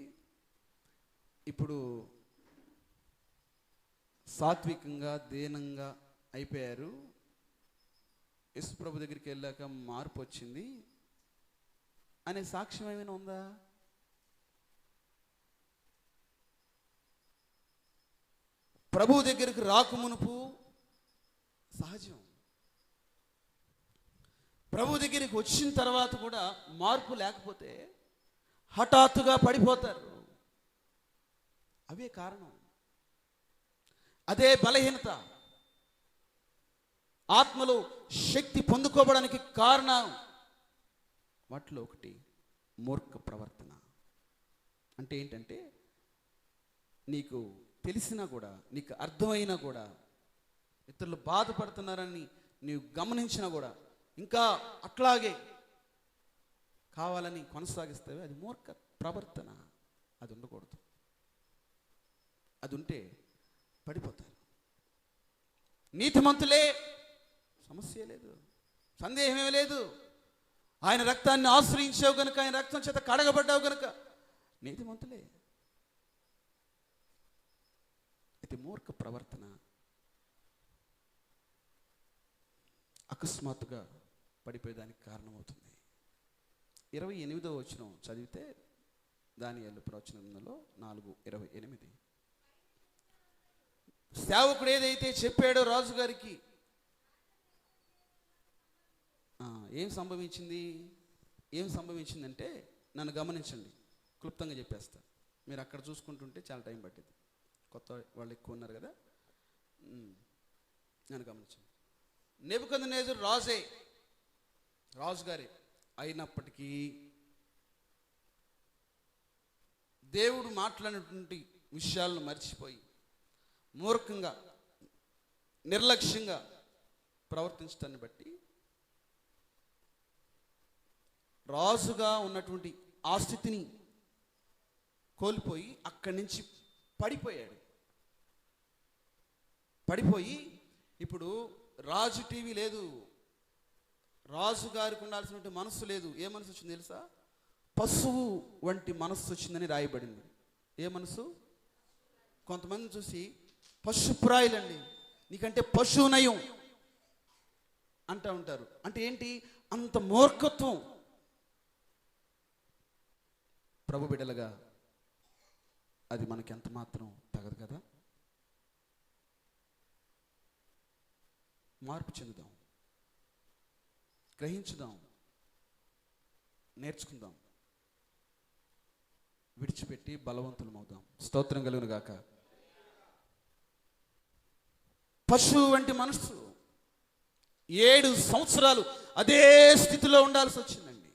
ఇప్పుడు సాత్వికంగా దీనంగా అయిపోయారు, యేసు ప్రభు దగ్గరికి వెళ్ళాక మార్పు వచ్చింది అనే సాక్ష్యం ఏమైనా ఉందా? ప్రభు దగ్గరికి రాకమునుపు సహజం, ప్రభు దగ్గరికి వచ్చిన తర్వాత కూడా మార్పు లేకపోతే హఠాత్తుగా పడిపోతారు. అవే కారణం, అదే బలహీనత, ఆత్మలో శక్తి పొందుకోవడానికి కారణం. వాటిలో ఒకటి మూర్ఖ ప్రవర్తన. అంటే ఏంటంటే నీకు తెలిసినా కూడా, నీకు అర్థమైనా కూడా, ఇతరులు బాధపడుతున్నారని నీవు గమనించినా కూడా ఇంకా అట్లాగే కావాలని కొనసాగిస్తావే, అది మూర్ఖ ప్రవర్తన. అది ఉండకూడదు. అది ఉంటే పడిపోతారు. నీతిమంతులే, సమస్య లేదు, సందేహమే లేదు. ఆయన రక్తాన్ని ఆశ్రయించావు గనుక, ఆయన రక్తం చేత కడగబడ్డావు గనుక నీతిమంతులే. ఇది మూర్ఖ ప్రవర్తన అకస్మాత్తుగా పడిపోయేదానికి కారణమవుతుంది. 28వ వచనం చదివితే, దానియేలు ప్రవచనంలో 4:28, సేవకుడు ఏదైతే చెప్పాడో రాజుగారికి ఏం సంభవించిందంటే, నన్ను గమనించండి, క్లుప్తంగా చెప్పేస్తా. మీరు అక్కడ చూసుకుంటుంటే చాలా టైం పట్టింది, కొత్త వాళ్ళు ఎక్కువ ఉన్నారు కదా. నన్ను గమనించండి. నెబుకద్నెజరు రాజుగారే అయినప్పటికీ దేవుడు మాట్లాడినటువంటి విషయాలను మర్చిపోయి మూర్ఖంగా, నిర్లక్ష్యంగా ప్రవర్తించడాన్ని బట్టి రాజుగా ఉన్నటువంటి ఆ స్థితిని కోల్పోయి అక్కడి నుంచి పడిపోయాడు. పడిపోయి ఇప్పుడు రాజు టీవీ లేదు, రాజుగారికి ఉండాల్సినటువంటి మనస్సు లేదు. ఏ మనసు వచ్చింది తెలుసా? పశువు వంటి మనస్సు వచ్చిందని రాయబడింది. ఏ మనసు? కొంతమంది చూసి పశుప్రాయులండి, నీకంటే పశువు నయం అంటూ ఉంటారు. అంటే ఏంటి? అంత మూర్ఖత్వం ప్రభు బిడ్డలుగా అది మనకి ఎంత మాత్రం తగదు కదా. మార్పు చెందుదాం, గ్రహించుదాం, నేర్చుకుందాం, విడిచిపెట్టి బలవంతులమవుదాం. స్తోత్రం కలుగును గాక. పశువు వంటి మనసు 7 సంవత్సరాలు అదే స్థితిలో ఉండాల్సి వచ్చిందండి.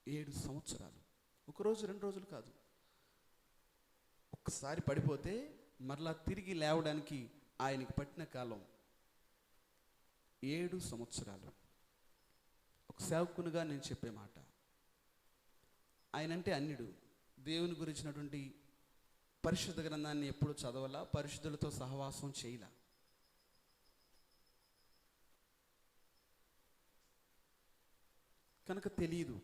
7 సంవత్సరాలు, ఒకరోజు 2 రోజులు కాదు. ఒక్కసారి పడిపోతే మరలా తిరిగి లేవడానికి ఆయనకి పట్టిన కాలం 7 సంవత్సరాలు. ఒక సేవకునిగా నేను చెప్పే మాట, ఆయనంటే అన్యుడు. దేవుని గురించినటువంటి పరిశుద్ధ గ్రంథాన్ని ఎప్పుడు చదవాలా, పరిశుద్ధులతో సహవాసం చేయలా. కనుక తెలియదు.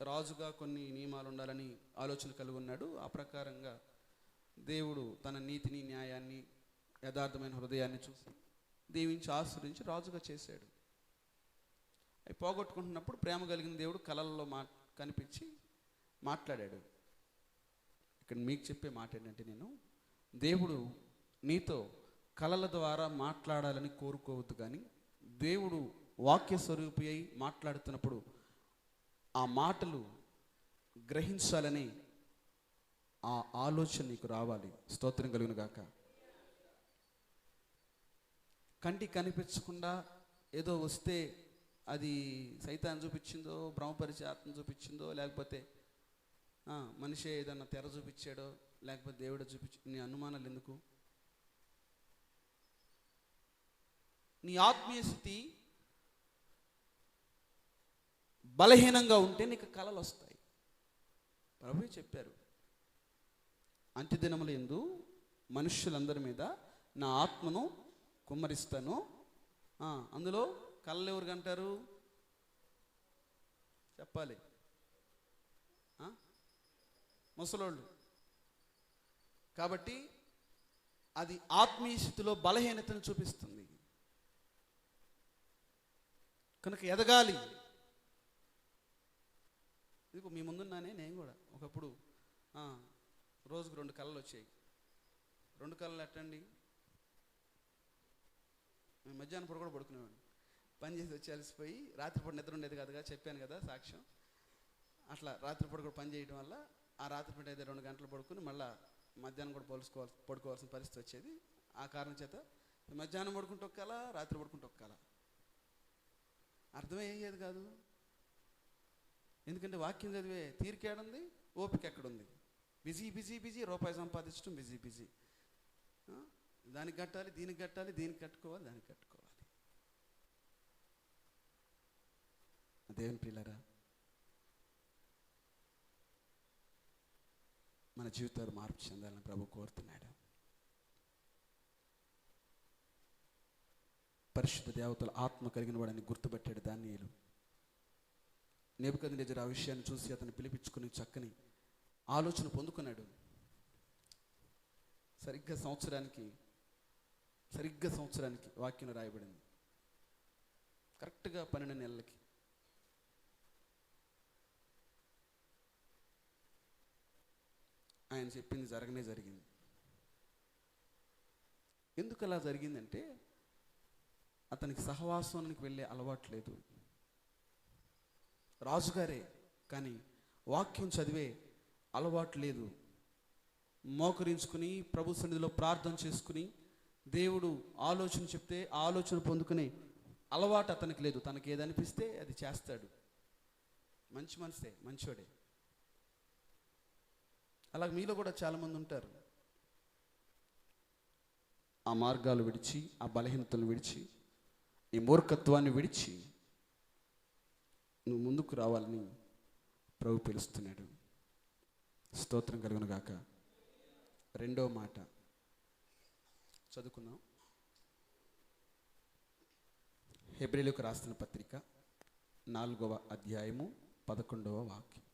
రాజుగా కొన్ని నియమాలు ఉండాలని ఆలోచన కలిగి ఉన్నాడు. ఆ ప్రకారంగా దేవుడు తన నీతిని, న్యాయాన్ని, యథార్థమైన హృదయాన్ని చూసి దీవించి ఆశ్రయించి రాజుగా చేశాడు. అవి పోగొట్టుకుంటున్నప్పుడు ప్రేమ కలిగిన దేవుడు కలల్లో కనిపించి మాట్లాడాడు. ఇక్కడ మీకు చెప్పే మాట ఏంటంటే, నేను దేవుడు నీతో కలల ద్వారా మాట్లాడాలని కోరుకోవద్దు, కానీ దేవుడు వాక్య స్వరూపి అయి మాట్లాడుతున్నప్పుడు ఆ మాటలు గ్రహించాలని ఆ ఆలోచన నీకు రావాలి. స్తోత్రం కలుగును గాక. కంటికి కనిపించకుండా ఏదో వస్తే అది సైతాన్ చూపించిందో, బ్రహ్మపరిచే ఆత్మ చూపించిందో, లేకపోతే మనిషి ఏదన్నా తెర చూపించాడో, లేకపోతే దేవుడు నీ అనుమానాలు ఎందుకు? నీ ఆత్మీయ స్థితి బలహీనంగా ఉంటే నీకు కలలు వస్తాయి. ప్రభువే చెప్పారు, అంత్యదినముల యందు మనుష్యులందరి మీద నా ఆత్మను కుమ్మరిస్తాను. అందులో కళ్ళు ఎవరు కంటారు చెప్పాలి? ముసలోళ్ళు. కాబట్టి అది ఆత్మీయ స్థితిలో బలహీనతను చూపిస్తుంది. కనుక ఎదగాలి. ఇదిగో మీ ముందున్నానే, నేను కూడా ఒకప్పుడు రోజుకు 2 కళలు వచ్చాయి. 2 కళలు ఎట్టండి, మేము మధ్యాహ్నం పూట కూడా పడుకునేవాడిని. పని చేసి వచ్చి అలసిపోయి రాత్రిపూట నిద్ర ఉండేది కాదుగా, చెప్పాను కదా సాక్ష్యం. అట్లా రాత్రిపూట కూడా పని చేయడం వల్ల ఆ రాత్రిపూట అయితే 2 గంటలు పడుకుని మళ్ళీ మధ్యాహ్నం కూడా పడుకోవాల్సిన పరిస్థితి వచ్చేది. ఆ కారణం చేత మధ్యాహ్నం పడుకుంటే ఒక కళ, రాత్రి పడుకుంటే ఒక కళ. అర్థమయ్యేది కాదు. ఎందుకంటే వాక్యం చదివే తీరిక ఏడుంది, ఓపిక ఎక్కడుంది? బిజీ బిజీ బిజీ, రూపాయి సంపాదించడం బిజీ బిజీ. దానికి కట్టాలి, దీనికి కట్టాలి, దీనికి కట్టుకోవాలి, దానికి కట్టుకోవాలి. దేవుని ప్రియులారా, మన జీవితాలు మార్పు చెందాలని ప్రభు కోరుతున్నాడు. పరిశుద్ధ దేవతల ఆత్మ కలిగిన వాడని గుర్తుపట్టాడు దానియేలు. నెబుకద్నెజరు ఆ విషయాన్ని చూసి అతను పిలిపించుకుని చక్కని ఆలోచన పొందుకున్నాడు. సరిగ్గా సంవత్సరానికి వాక్యం రాయబడింది. కరెక్ట్గా 12 నెలలకి. ఆయన చెప్పింది జరగనే జరిగింది. ఎందుకు అలా జరిగిందంటే, అతనికి సహవాసానికి వెళ్ళే అలవాటు లేదు. రాజుగారే, కానీ వాక్యం చదివే అలవాటు లేదు. మోకరించుకుని ప్రభు సన్నిధిలో ప్రార్థన చేసుకుని దేవుడు ఆలోచన చెప్తే ఆలోచన పొందుకునే అలవాటు అతనికి లేదు. తనకి ఏదనిపిస్తే అది చేస్తాడు. మంచి మనసే, మంచోడే. అలాగే మీలో కూడా చాలామంది ఉంటారు. ఆ మార్గాలు విడిచి, ఆ బలహీనతలు విడిచి, ఈ మూర్ఖత్వాన్ని విడిచి నువ్వు ముందుకు రావాలని ప్రభు పిలుస్తున్నాడు. స్తోత్రం కలుగును గాక. 2వ మాట చదువుకుందాం. హెబ్రీయులకు రాసిన పత్రిక 4వ అధ్యాయము 11వ వాక్యం.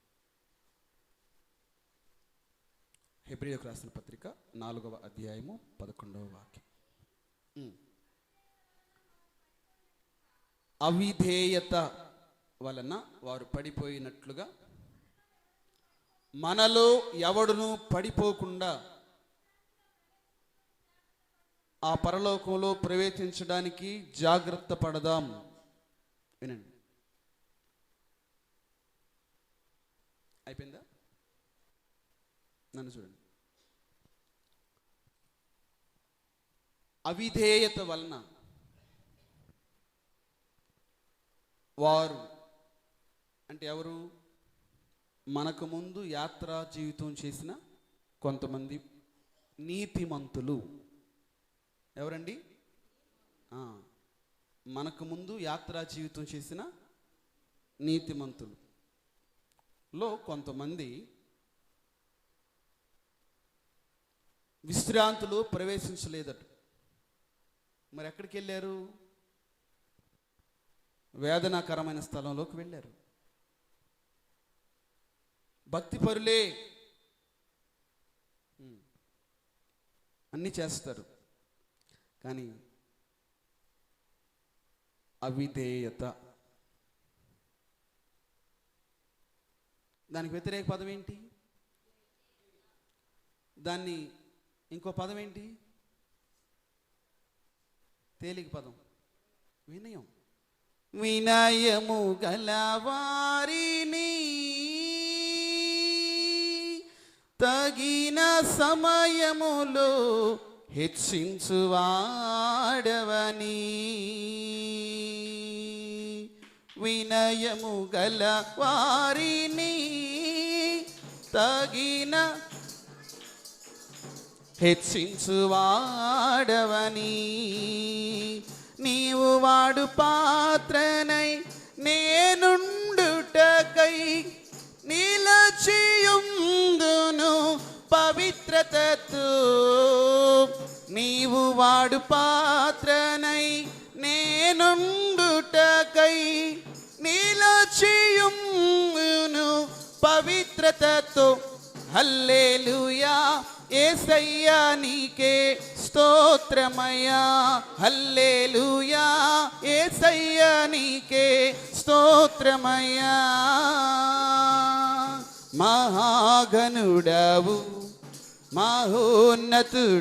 హెబ్రీయులకు రాసిన పత్రిక 4వ అధ్యాయము 11వ వాక్యం. అవిధేయత వలన వారు పడిపోయినట్లుగా మనలో ఎవడును పడిపోకుండా ఆ పరలోకంలో ప్రవేశించడానికి జాగ్రత్త పడదాం. వినండి, అయిపోయిందా? నన్ను చూడండి. అవిధేయత వలన వారు అంటే ఎవరు? మనకు ముందు యాత్రా జీవితం చేసిన కొంతమంది నీతిమంతులు. ఎవరండి? మనకు ముందు యాత్రా జీవితం చేసిన నీతిమంతులు లో కొంతమంది విశ్రాంతులు ప్రవేశించలేదట. మరి ఎక్కడికి వెళ్ళారు? వేదనాకరమైన స్థలంలోకి వెళ్ళారు. భక్తి పరులే, అన్నీ చేస్తారు, కానీ అవిధేయత. దానికి వ్యతిరేక పదం ఏంటి? దాన్ని ఇంకో పదం ఏంటి? తేలిక పదం వినయం. వినయము గలవారిని తగిన సమయములో హెచ్చించువాడవని. వినయము గల వారిని తగిన హెచ్చించువాడవని. నీవు వాడు పాత్రనై నేనుండుటకై నిలచియుందును పవిత్రతతో. నీవు వాడు పాత్రనై నేనుండుటకై నిలచియుందును పవిత్రతతో. హల్లెలూయా, యేసయ్యా నీకే స్తోత్రమయ్యా. హల్లెలూయా, యేసయ్యా నీకే స్తోత్రమయ్యా. మహాగణుడవు, మహోన్నతుడవు,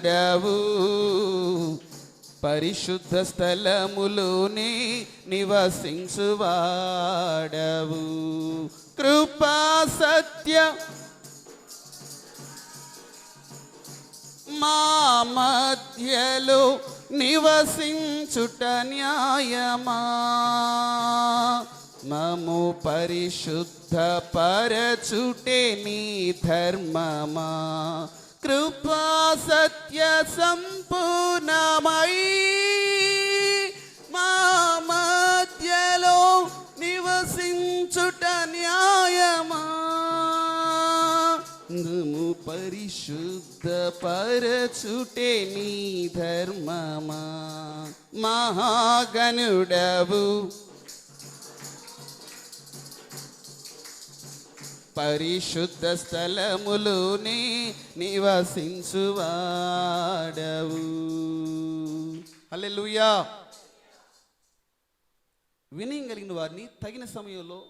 పరిశుద్ధ స్థలములోనే నివసించువాడవు. కృపా సత్య మా మధ్యలో నివసించుట న్యాయమా. మము పరిశుద్ధ పరచుటే నీ ధర్మమా. కృపా సత్య సంపూర్ణమై మా మధ్యలో నివసించుట న్యాయమా. మము పరిశుద్ధ పరచుటే నీ ధర్మమా. మహాగణుడవు, పరిశుద్ధ స్థలములోనే నివసించువాడవు. హల్లెలూయా. వినయం కలిగిన వారిని తగిన సమయంలో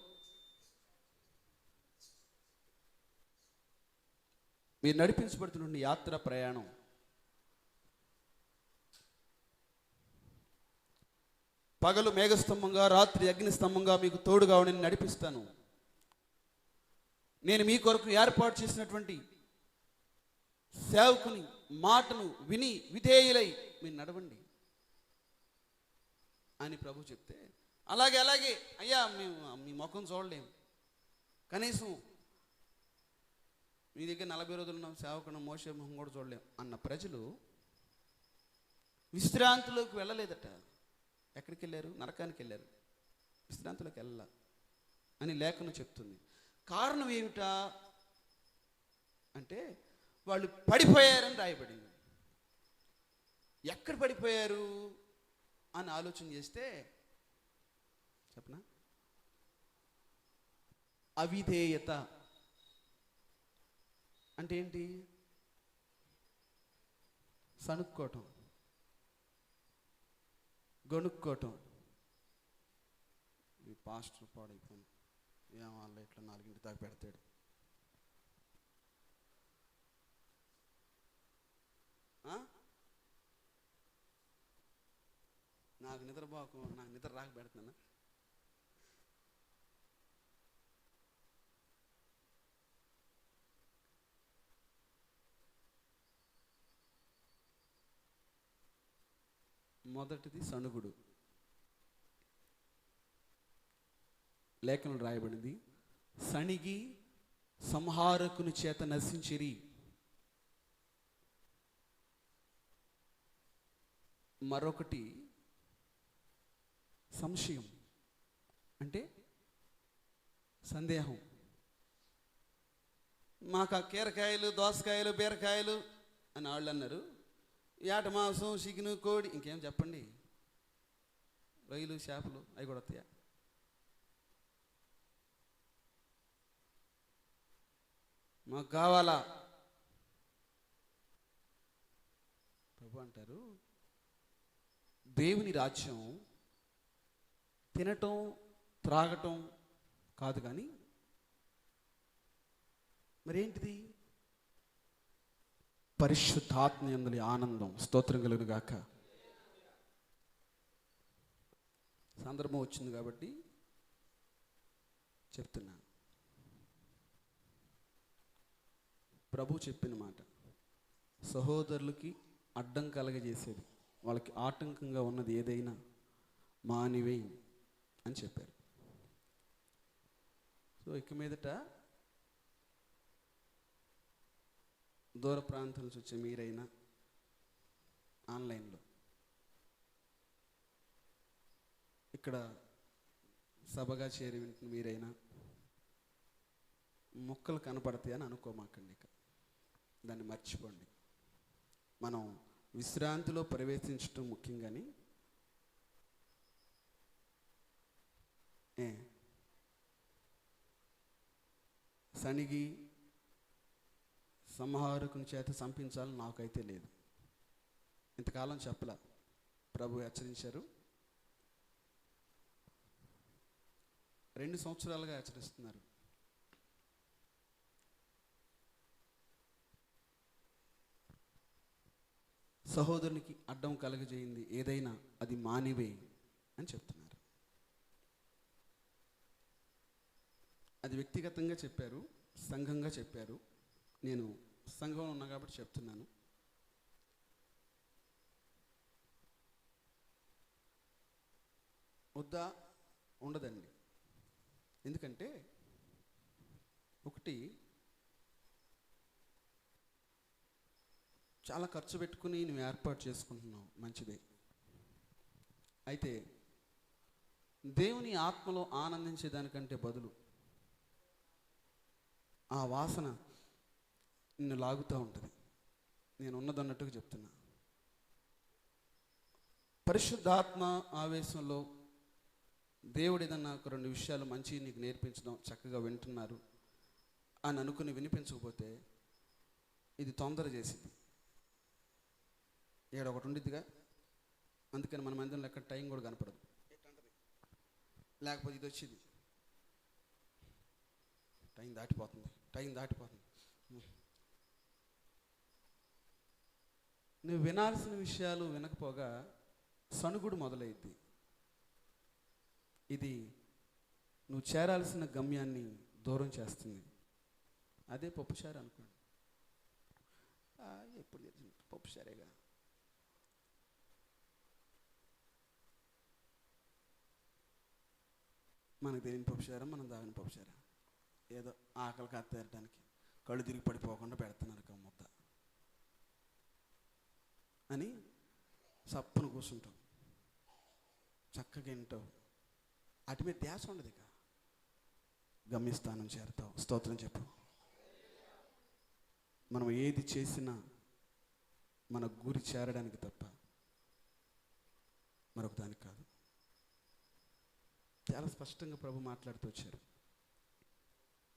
మీరు నడిపించబడుతున్న యాత్ర ప్రయాణం పగలు మేఘస్తంభంగా, రాత్రి అగ్నిస్తంభంగా మీకు తోడుగా ఉండి నడిపిస్తాను. నేను మీ కొరకు ఏర్పాటు చేసినటువంటి సేవకుని మాటను విని విధేయులై మీరు నడవండి అని ప్రభు చెప్తే, అలాగే అలాగే అయ్యా మేము మీ ముఖం చూడలేము, కనీసం మీ దగ్గర 40 రోజులు ఉన్నాం, సేవకుని మోసే ముఖం కూడా చూడలేము అన్న ప్రజలు విశ్రాంతిలోకి వెళ్ళలేదట. ఎక్కడికి వెళ్ళారు? నరకానికి వెళ్ళారు. విశ్రాంతిలోకి వెళ్ళాల అని లేఖనం చెప్తుంది. కారణం ఏమిటా అంటే వాళ్ళు పడిపోయారని రాయబడింది. ఎక్కడ పడిపోయారు అని ఆలోచన చేస్తే చెప్పనా, అవిధేయత అంటే ఏంటి? సణుక్కోవటం, గొణుక్కోవటం, ఈ పాస్టర్ పాడైపోయాను, ఏం వాళ్ళ ఇట్లా 4 దాకా పెడతాడు. నాకు నిద్ర రాక పెడుతున్నా. మొదటిది సణుగుడు. లేఖనం రాయబడింది, సణిగి సంహారకుని చేత నశించిరి. మరొకటి సంశయం, అంటే సందేహం. మాకు ఆ కీరకాయలు, దోసకాయలు, బీరకాయలు అని వాళ్ళు అన్నారు. ఏట మాంసం, చికెను, కోడి, ఇంకేం చెప్పండి, రొయ్యలు, చేపలు అవి కూడా వస్తాయా? మాకు కావాలా? ప్రభు అంటారు, దేవుని రాజ్యం తినటం త్రాగటం కాదు, కానీ మరేంటిది? పరిశుద్ధాత్మ యందలి ఆనందం. స్తోత్రం కలుగును గాక. సందర్భం వచ్చింది కాబట్టి చెప్తున్నా. ప్రభు చెప్పిన మాట సహోదరులకి అడ్డం కలగజేసేది, వాళ్ళకి ఆటంకంగా ఉన్నది ఏదైనా మానివేయి అని చెప్పారు. సో ఇక మీదట దూర ప్రాంతం నుంచి వచ్చే మీరైనా, ఆన్లైన్లో ఇక్కడ సభగా చేరి వింటున్న మీరైనా, మొక్కలు కనపడతాయి అని అనుకోమాకండి. ఇక దాన్ని మర్చిపోండి. మనం విశ్రాంతిలో ప్రవేశించడం ముఖ్యం, కానీ సణిగి సంహారకుని చేత సంపించాలని నాకైతే లేదు. ఇంతకాలం చెప్పలా, ప్రభు హెచ్చరించారు. 2 సంవత్సరాలుగా హెచ్చరిస్తున్నారు. సహోదరునికి అడ్డం కలగజేయింది ఏదైనా అది మానివే అని చెప్తున్నారు. అది వ్యక్తిగతంగా చెప్పారు, సంఘంగా చెప్పారు. నేను సంఘంలో ఉన్నా కాబట్టి చెప్తున్నాను. వద్దా? ఉండదండి. ఎందుకంటే ఒకటి, చాలా ఖర్చు పెట్టుకుని నువ్వు ఏర్పాటు చేసుకుంటున్నావు, మంచిదే. అయితే దేవుని ఆత్మలో ఆనందించేదానికంటే బదులు ఆ వాసన నిన్ను లాగుతూ ఉంటుంది. నేను ఉన్నదన్నట్టుగా చెప్తున్నా. పరిశుద్ధాత్మ ఆవేశంలో దేవుడు ఏదన్నా ఒక 2 విషయాలు మంచి నీకు నేర్పించడం, చక్కగా వింటున్నారు అని అనుకుని వినిపించకపోతే ఇది తొందర చేసింది. ఒకటి ఉండిద్దిగా. అందుకని మన మందిరం లెక్క టైం కూడా కనపడదు. లేకపోతే ఇది వచ్చేది, టైం దాటిపోతుంది. నువ్వు వినాల్సిన విషయాలు వినకపోగా సణుగుడు మొదలైద్ది. ఇది నువ్వు చేరాల్సిన గమ్యాన్ని దూరం చేస్తుంది. అదే పప్పుచారు అనుకోండి. ఎప్పుడు పప్పుచారేగా. మనకు తెలియని పప్పుచారా, మనం తాగిన పప్పుచారా, ఏదో ఆకలికి అత్తేరడానికి కళ్ళు తిరిగి పడిపోకుండా పెడుతున్నారు ముద్ద అని సప్పును కూర్చుంటాం, చక్కగా వింటావు. అటు మీద ధ్యాస ఉండదు. ఇక గమ్యస్థానం చేరుతావు. స్తోత్రం చెప్పు. మనం ఏది చేసినా మన గురి చేరడానికి తప్ప మరొక దానికి కాదు. చాలా స్పష్టంగా ప్రభు మాట్లాడుతూ వచ్చారు.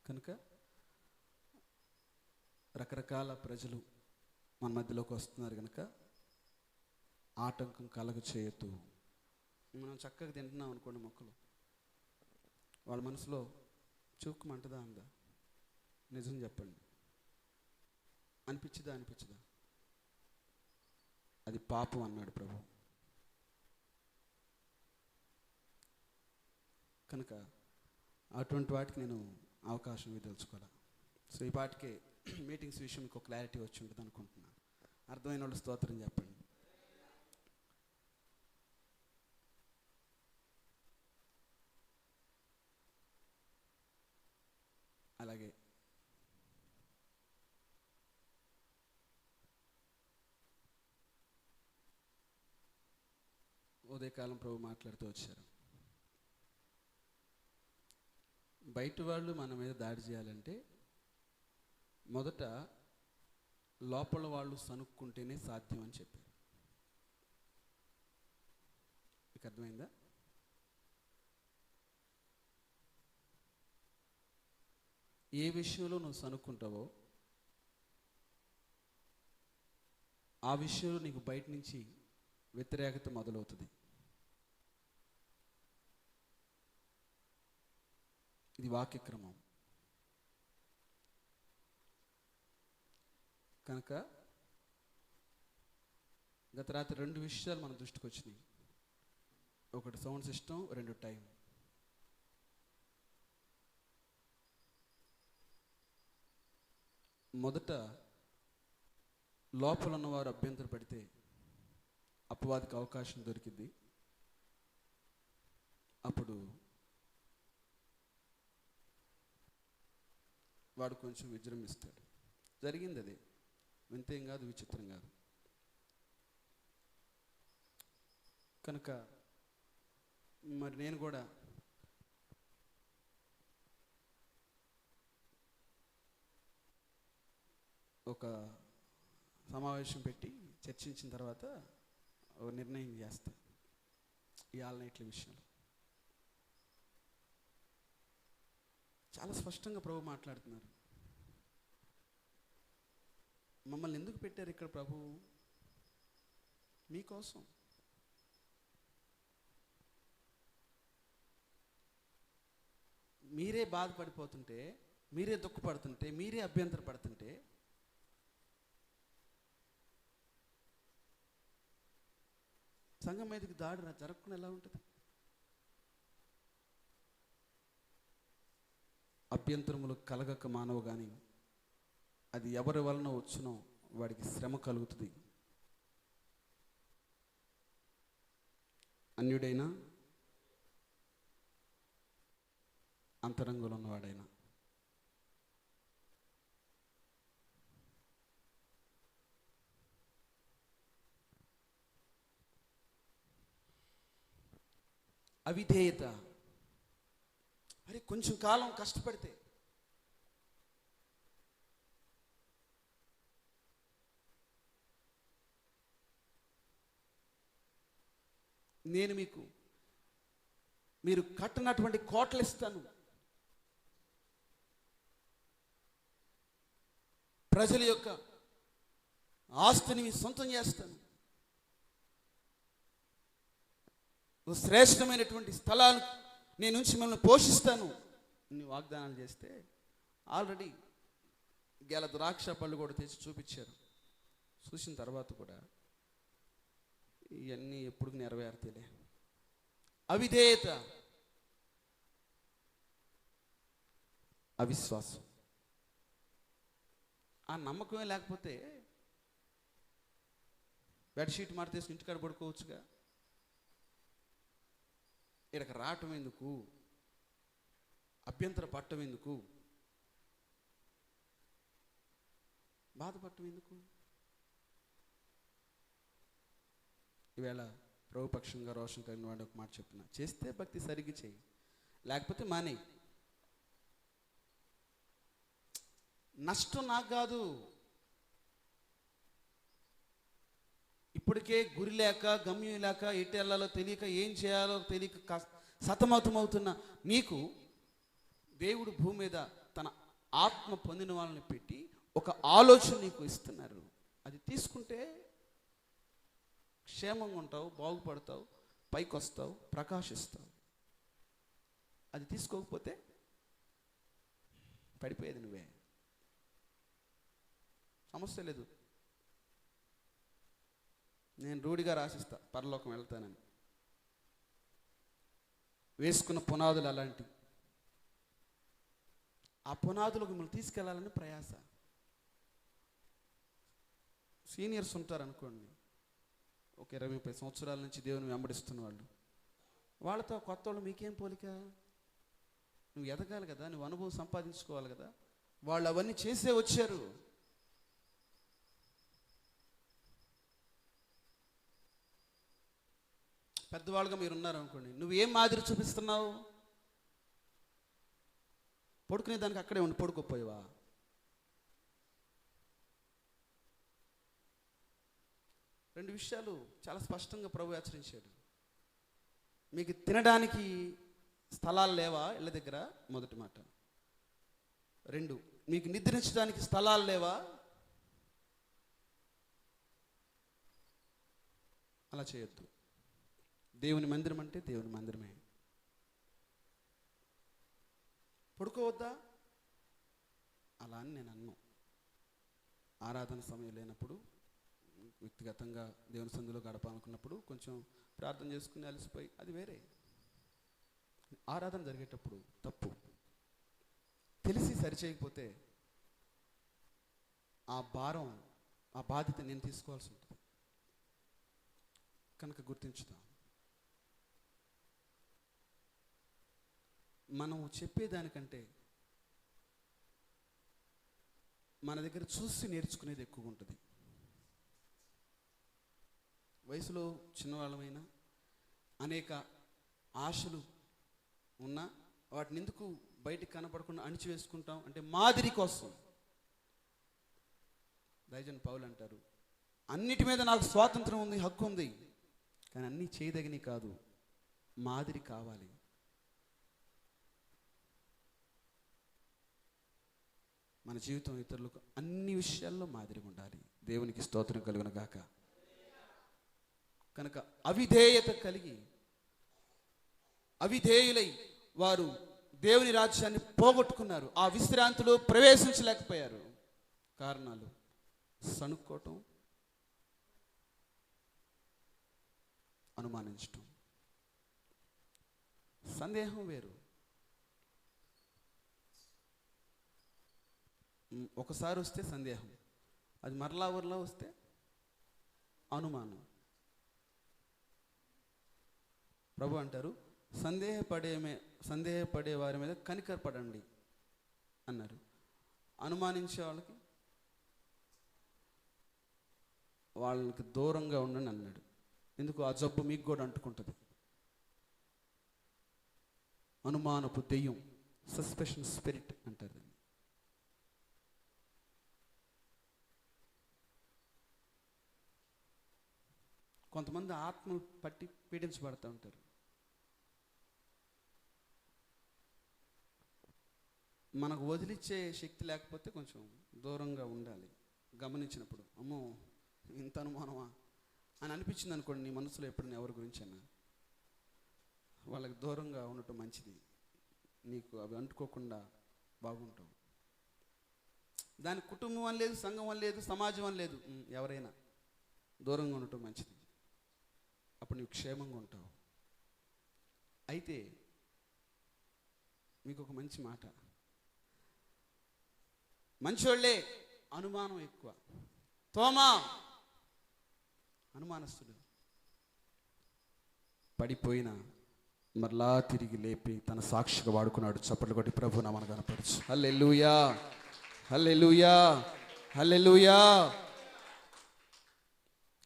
కనుక రకరకాల ప్రజలు మన మధ్యలోకి వస్తున్నారు కనుక ఆటంకం కలగ చేయొద్దు. మనం చక్కగా తింటున్నాం అనుకోండి, మొక్కలు వాళ్ళ మనసులో చూక్కుమంటదా అందా? నిజం చెప్పండి. అనిపించదా? అది పాపం అన్నాడు ప్రభు. కనుక అటువంటి వాటికి నేను అవకాశం తెలుసుకోవాలి. సో ఈ పాటికే మీటింగ్స్ విషయం మీకు క్లారిటీ వచ్చి ఉంటుంది అనుకుంటున్నాను. అర్థమైన వాళ్ళు స్తోత్రం చెప్పండి. అలాగే ఉదయకాలం ప్రభు మాట్లాడుతూ వచ్చారు. బయట వాళ్ళు మన మీద దాడి చేయాలంటే మొదట లోపల వాళ్ళు సనుక్కుంటేనే సాధ్యం అని చెప్పారు. మీకు అర్థమైందా? ఏ విషయంలో నువ్వు సనుక్కుంటావో ఆ విషయంలో నీకు బయట నుంచి వ్యతిరేకత మొదలవుతుంది. ఇది వాక్యక్రమం. కనుక గత రాత్రి 2 విషయాలు మన దృష్టికి వచ్చినాయి. ఒకటి సౌండ్ సిస్టమ్, 2 టైం. మొదట లోపల ఉన్నవారు అభ్యంతర పడితే అపవాదికి అవకాశం దొరికింది. అప్పుడు వాడు కొంచెం విజృంభిస్తాడు. జరిగింది అది. వింతేం కాదు, విచిత్రం కాదు. కనుక మరి నేను కూడా ఒక సమావేశం పెట్టి చర్చించిన తర్వాత ఒక నిర్ణయం చేస్తా ఈ ఆల్నైట్ల విషయంలో. చాలా స్పష్టంగా ప్రభు మాట్లాడుతున్నారు. మమ్మల్ని ఎందుకు పెట్టారు ఇక్కడ ప్రభు? మీకోసం. మీరే బాధపడిపోతుంటే, మీరే దుఃఖపడుతుంటే, మీరే అభ్యంతర పడుతుంటే సంఘం మీదకి దాడి జరగకుండా ఎలా ఉంటుంది? అభ్యంతరములు కలగక మానవు కానీ అది ఎవరి వలన వచ్చునో వాడికి శ్రమ కలుగుతుంది. అన్యుడైనా అంతరంగంలో ఉన్నవాడైనా. అవిధేయత. మరి కొంచెం కాలం కష్టపడితే నేను మీరు కట్టినటువంటి కోటలు ఇస్తాను, ప్రజల యొక్క ఆస్తిని సొంతం చేస్తాను, శ్రేష్టమైనటువంటి స్థలాలు నేను నుంచి మిమ్మల్ని పోషిస్తాను అని వాగ్దానాలు చేస్తే ఆల్రెడీ గెల ద్రాక్ష పళ్ళు కూడా తెచ్చి చూపించారు. చూసిన తర్వాత కూడా ఇవన్నీ ఎప్పుడు నెరవేరుతలే. అవిధేయత, అవిశ్వాసం. ఆ నమ్మకమే లేకపోతే బెడ్షీట్ మార్చేసి ఇంటికాడ పడుకోవచ్చుగా. ఇక్కడికి రావటం ఎందుకు? అభ్యంతర పట్టం ఎందుకు? బాధపడటం ఎందుకు? ఈవేళ ప్రభుపక్షంగా రోషం కలిగిన వాడు ఒక మాట చెప్తున్నా, చేస్తే భక్తి సరిగ్గా చేయి, లేకపోతే మానేయి. నష్టం నాకు కాదు. ఇప్పటికే గురి లేక, గమ్యం లేక, ఎటు వెళ్ళాలో తెలియక, ఏం చేయాలో తెలియక సతమతమవుతున్న నీకు దేవుడు భూమి మీద తన ఆత్మ పొందిన వాళ్ళని పెట్టి ఒక ఆలోచన నీకు ఇస్తున్నారు. అది తీసుకుంటే క్షేమంగా ఉంటావు, బాగుపడతావు, పైకి వస్తావు, ప్రకాశిస్తావు. అది తీసుకోకపోతే పడిపోయేది నువ్వే. సమస్య లేదు, నేను రూఢిగా రాసిస్తా పరలోకం వెళ్తానని. వేసుకున్న పునాదులు అలాంటివి. ఆ పునాదులకు మిమ్మల్ని తీసుకెళ్లాలని ప్రయాస. సీనియర్స్ ఉంటారు అనుకోండి, ఒక 20-30 సంవత్సరాల నుంచి దేవుని వెంబడిస్తున్న వాళ్ళు, వాళ్ళతో కొత్త వాళ్ళు మీకేం పోలిక? నువ్వు ఎదగాలి కదా, నువ్వు అనుభవం సంపాదించుకోవాలి కదా. వాళ్ళు అవన్నీ చేసే వచ్చారు. పెద్దవాళ్ళుగా మీరు ఉన్నారు అనుకోండి, నువ్వేం మాదిరి చూపిస్తున్నావు? పడుకునే దానికి అక్కడే ఉండి పడుకోపోయావా? రెండు విషయాలు చాలా స్పష్టంగా ప్రభు హెచ్చరించాడు. మీకు తినడానికి స్థలాలు లేవా ఇళ్ళ దగ్గర? మొదటి మాట. 2, మీకు నిద్రించడానికి స్థలాలు లేవా? అలా చేయొద్దు. దేవుని మందిరం అంటే దేవుని మందిరమే. పడుకోవద్దా? అలా అని నేను అన్నాను. ఆరాధన సమయం లేనప్పుడు, వ్యక్తిగతంగా దేవుని సందులో గడపాలనుకున్నప్పుడు కొంచెం ప్రార్థన చేసుకుని అలసిపోయి, అది వేరే. ఆరాధన జరిగేటప్పుడు తప్పు తెలిసి సరిచేయకపోతే ఆ భారం, ఆ బాధ్యత నేను తీసుకోవాల్సి ఉంటుంది. కనుక గుర్తించుతాం. మనం చెప్పేదానికంటే మన దగ్గర చూసి నేర్చుకునేది ఎక్కువగా ఉంటుంది. వయసులో చిన్నవాళ్ళమైనా అనేక ఆశలు ఉన్నా వాటిని ఎందుకు బయటికి కనపడకుండా అణిచివేసుకుంటాం అంటే మాదిరి కోసం. దైవజన్ పౌలు అంటారు, అన్నిటి మీద నాకు స్వాతంత్రం ఉంది, హక్కు ఉంది, కానీ అన్నీ చేయదగినవి కాదు, మాదిరి కావాలి. మన జీవితం ఇతరులకు అన్ని విషయాల్లో మాదిరిగా ఉండాలి. దేవునికి స్తోత్రం కలుగును గాక. కనుక అవిధేయత కలిగి అవిధేయులై వారు దేవుని రాజ్యాన్ని పోగొట్టుకున్నారు. ఆ విశ్రాంతిలో ప్రవేశించలేకపోయారు. కారణాలు సణుక్కోవటం, అనుమానించటం. సందేహం వేరు. ఒకసారి వస్తే సందేహం, అది మరలా ఊర్లో వస్తే అనుమానం. ప్రభు అంటారు, సందేహపడే వారి మీద కనికరపడండి అన్నారు. అనుమానించే వాళ్ళకి దూరంగా ఉండండి అన్నాడు. ఎందుకు? ఆ జబ్బు మీకు కూడా అంటుకుంటుంది. అనుమానపు దెయ్యం, సస్పెషన్ స్పిరిట్ అంటారు దాన్ని. కొంతమంది ఆత్మలు పట్టి పీడించబడుతూ ఉంటారు. మనకు వదిలిచ్చే శక్తి లేకపోతే కొంచెం దూరంగా ఉండాలి. గమనించినప్పుడు అమ్మో ఇంత అనుమానమా అని అనిపించింది అనుకోండి, నీ మనసులో ఎప్పుడు ఎవరి గురించి అయినా, వాళ్ళకి దూరంగా ఉండటం మంచిది. నీకు అవి అంటుకోకుండా బాగుంటావు. దాని కుటుంబం అని లేదు, సంఘం అని లేదు, సమాజం అని లేదు, ఎవరైనా దూరంగా ఉండటం మంచిది. అప్పుడు నీవు క్షేమంగా ఉంటావు. అయితే మీకు ఒక మంచి మాట, మంచోళ్ళే అనుమానం ఎక్కువ. తోమా అనుమానస్తుడు, పడిపోయిన మరలా తిరిగి లేపి తన సాక్షిగా వాడుకున్నాడు. చప్పట్లు కొట్టి ప్రభు నామమున కనపరచు. హల్లెలూయా, హల్లెలూయా, హల్లెలూయా.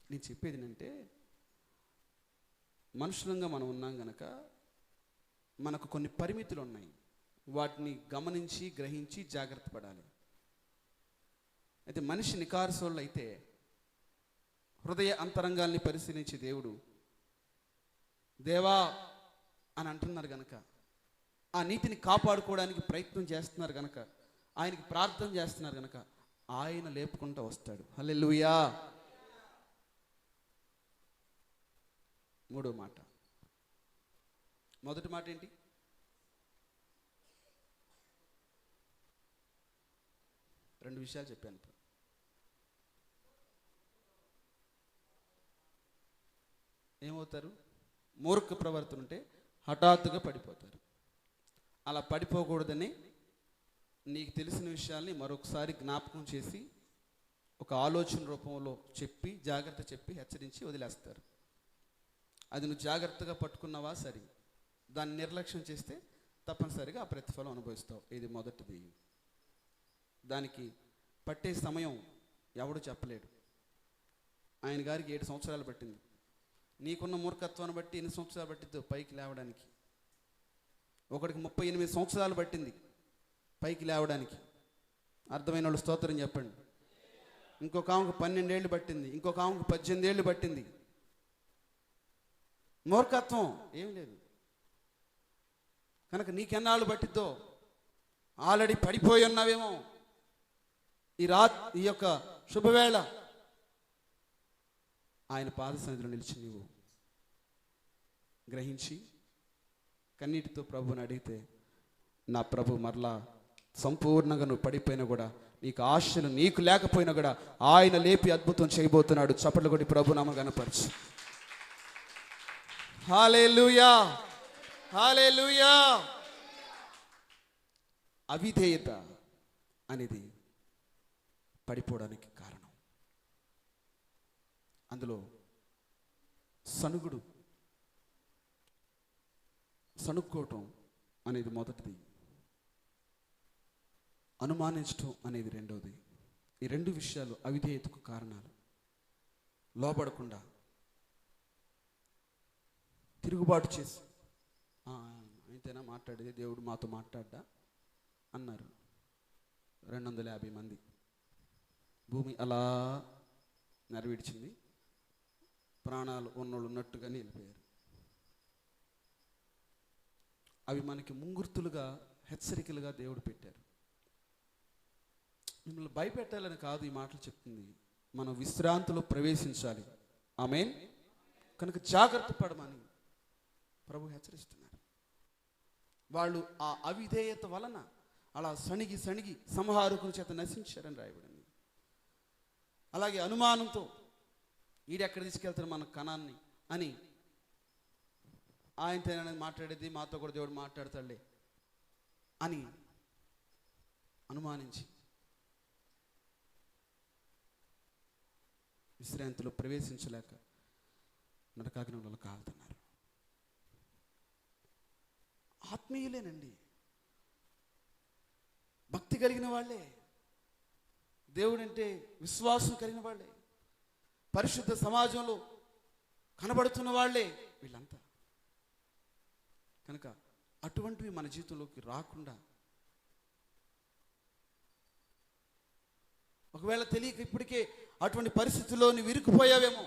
నేను చెప్పేది ఏంటంటే, మనుషులంగా మనం ఉన్నాం గనక మనకు కొన్ని పరిమితులు ఉన్నాయి. వాటిని గమనించి గ్రహించి జాగ్రత్త పడాలి. అయితే మనిషి నికార్సోళ్ళు అయితే హృదయ అంతరంగాల్ని పరిశీలించే దేవుడు దేవా అని అంటున్నారు గనక, ఆ నీతిని కాపాడుకోవడానికి ప్రయత్నం చేస్తున్నారు గనక, ఆయనకి ప్రార్థన చేస్తున్నారు గనక ఆయన లేపుకుంటూ వస్తాడు. హల్లెలూయా. మూడో మాట, మొదటి మాట ఏంటి? 2 విషయాలు చెప్పాను ఇప్పుడు. ఏమవుతారు? మూర్ఖ ప్రవర్తన ఉంటే హఠాత్తుగా పడిపోతారు. అలా పడిపోకూడదని నీకు తెలిసిన విషయాల్ని మరొకసారి జ్ఞాపకం చేసి ఒక ఆలోచన రూపంలో చెప్పి, జాగ్రత్త చెప్పి, హెచ్చరించి వదిలేస్తారు. అది నువ్వు జాగ్రత్తగా పట్టుకున్నావా సరే, దాన్ని నిర్లక్ష్యం చేస్తే తప్పనిసరిగా ఆ ప్రతిఫలం అనుభవిస్తావు. ఇది మొదటిది. దానికి పట్టే సమయం ఎవడు చెప్పలేడు. ఆయన గారికి 7 సంవత్సరాలు పట్టింది. నీకున్న మూర్ఖత్వాన్ని బట్టి ఎన్ని సంవత్సరాలు పట్టిద్దో పైకి లేవడానికి? ఒకడికి 38 సంవత్సరాలు పట్టింది పైకి లేవడానికి. అర్థమైన వాళ్ళు స్తోత్రం చెప్పండి. ఇంకొక ఆమెకు 12 ఏళ్ళు పట్టింది, ఇంకొక ఆమెకు 18 ఏళ్ళు పట్టింది. మూర్ఖత్వం ఏం లేదు. కనుక నీకెన్నాళ్ళు పట్టిద్దో? ఆల్రెడీ పడిపోయి ఉన్నావేమో. ఈ యొక్క శుభవేళ ఆయన పాద సన్నిధిలో నిలిచి నీవు గ్రహించి కన్నీటితో ప్రభువుని అడిగితే, నా ప్రభు మరలా సంపూర్ణంగా నువ్వు పడిపోయినా కూడా, నీకు ఆశలు నీకు లేకపోయినా కూడా ఆయన లేపి అద్భుతం చేయబోతున్నాడు. చప్పట్లు కొట్టి ప్రభు నామ గణపరచు. హల్లెలూయా, హల్లెలూయా. అవిధేయత అనేది పడిపోవడానికి కారణం. అందులో సణుక్కోవటం అనేది మొదటిది, అనుమానించటం అనేది రెండవది. ఈ 2 విషయాలు అవిధేయతకు కారణాలు. లోబడకుండా తిరుగుబాటు చేసి, అయితేనా మాట్లాడేది, దేవుడు మాతో మాట్లాడ్డా అన్నారు 250 మంది. భూమి అలా నెరవేర్చింది. ప్రాణాలు ఉన్నోళ్ళు ఉన్నట్టుగానే వెళ్ళిపోయారు. అవి మనకి ముంగుర్తులుగా, హెచ్చరికలుగా దేవుడు పెట్టారు. మిమ్మల్ని భయపెట్టాలని కాదు ఈ మాటలు చెప్తుంది. మనం విశ్రాంతిలో ప్రవేశించాలి. ఆమేన్. కనుక జాగ్రత్త పడమని ప్రభు హెచ్చరిస్తున్నారు. వాళ్ళు ఆ అవిధేయత వలన అలా సణిగి సంహారకుని చేత నశించారని రాయబడింది. అలాగే అనుమానంతో ఈడెక్కడ తీసుకెళ్తారు మన కణాన్ని అని, ఆయనతో మాట్లాడేది, మాతో కూడా దేవుడు మాట్లాడతాడులే అని అనుమానించి విశ్రాంతిలో ప్రవేశించలేక నరకాగ్నిలో కాలుతున్నారు. ఆత్మీయులేనండి, భక్తి కలిగిన వాళ్ళే, దేవుడంటే విశ్వాసం కలిగిన వాళ్ళే, పరిశుద్ధ సమాజంలో కనబడుతున్న వాళ్ళే వీళ్ళంతా. కనుక అటువంటివి మన జీవితంలోకి రాకుండా, ఒకవేళ తెలియక ఇప్పటికే అటువంటి పరిస్థితుల్లో నువ్వు ఇరుక్కుపోయావేమో,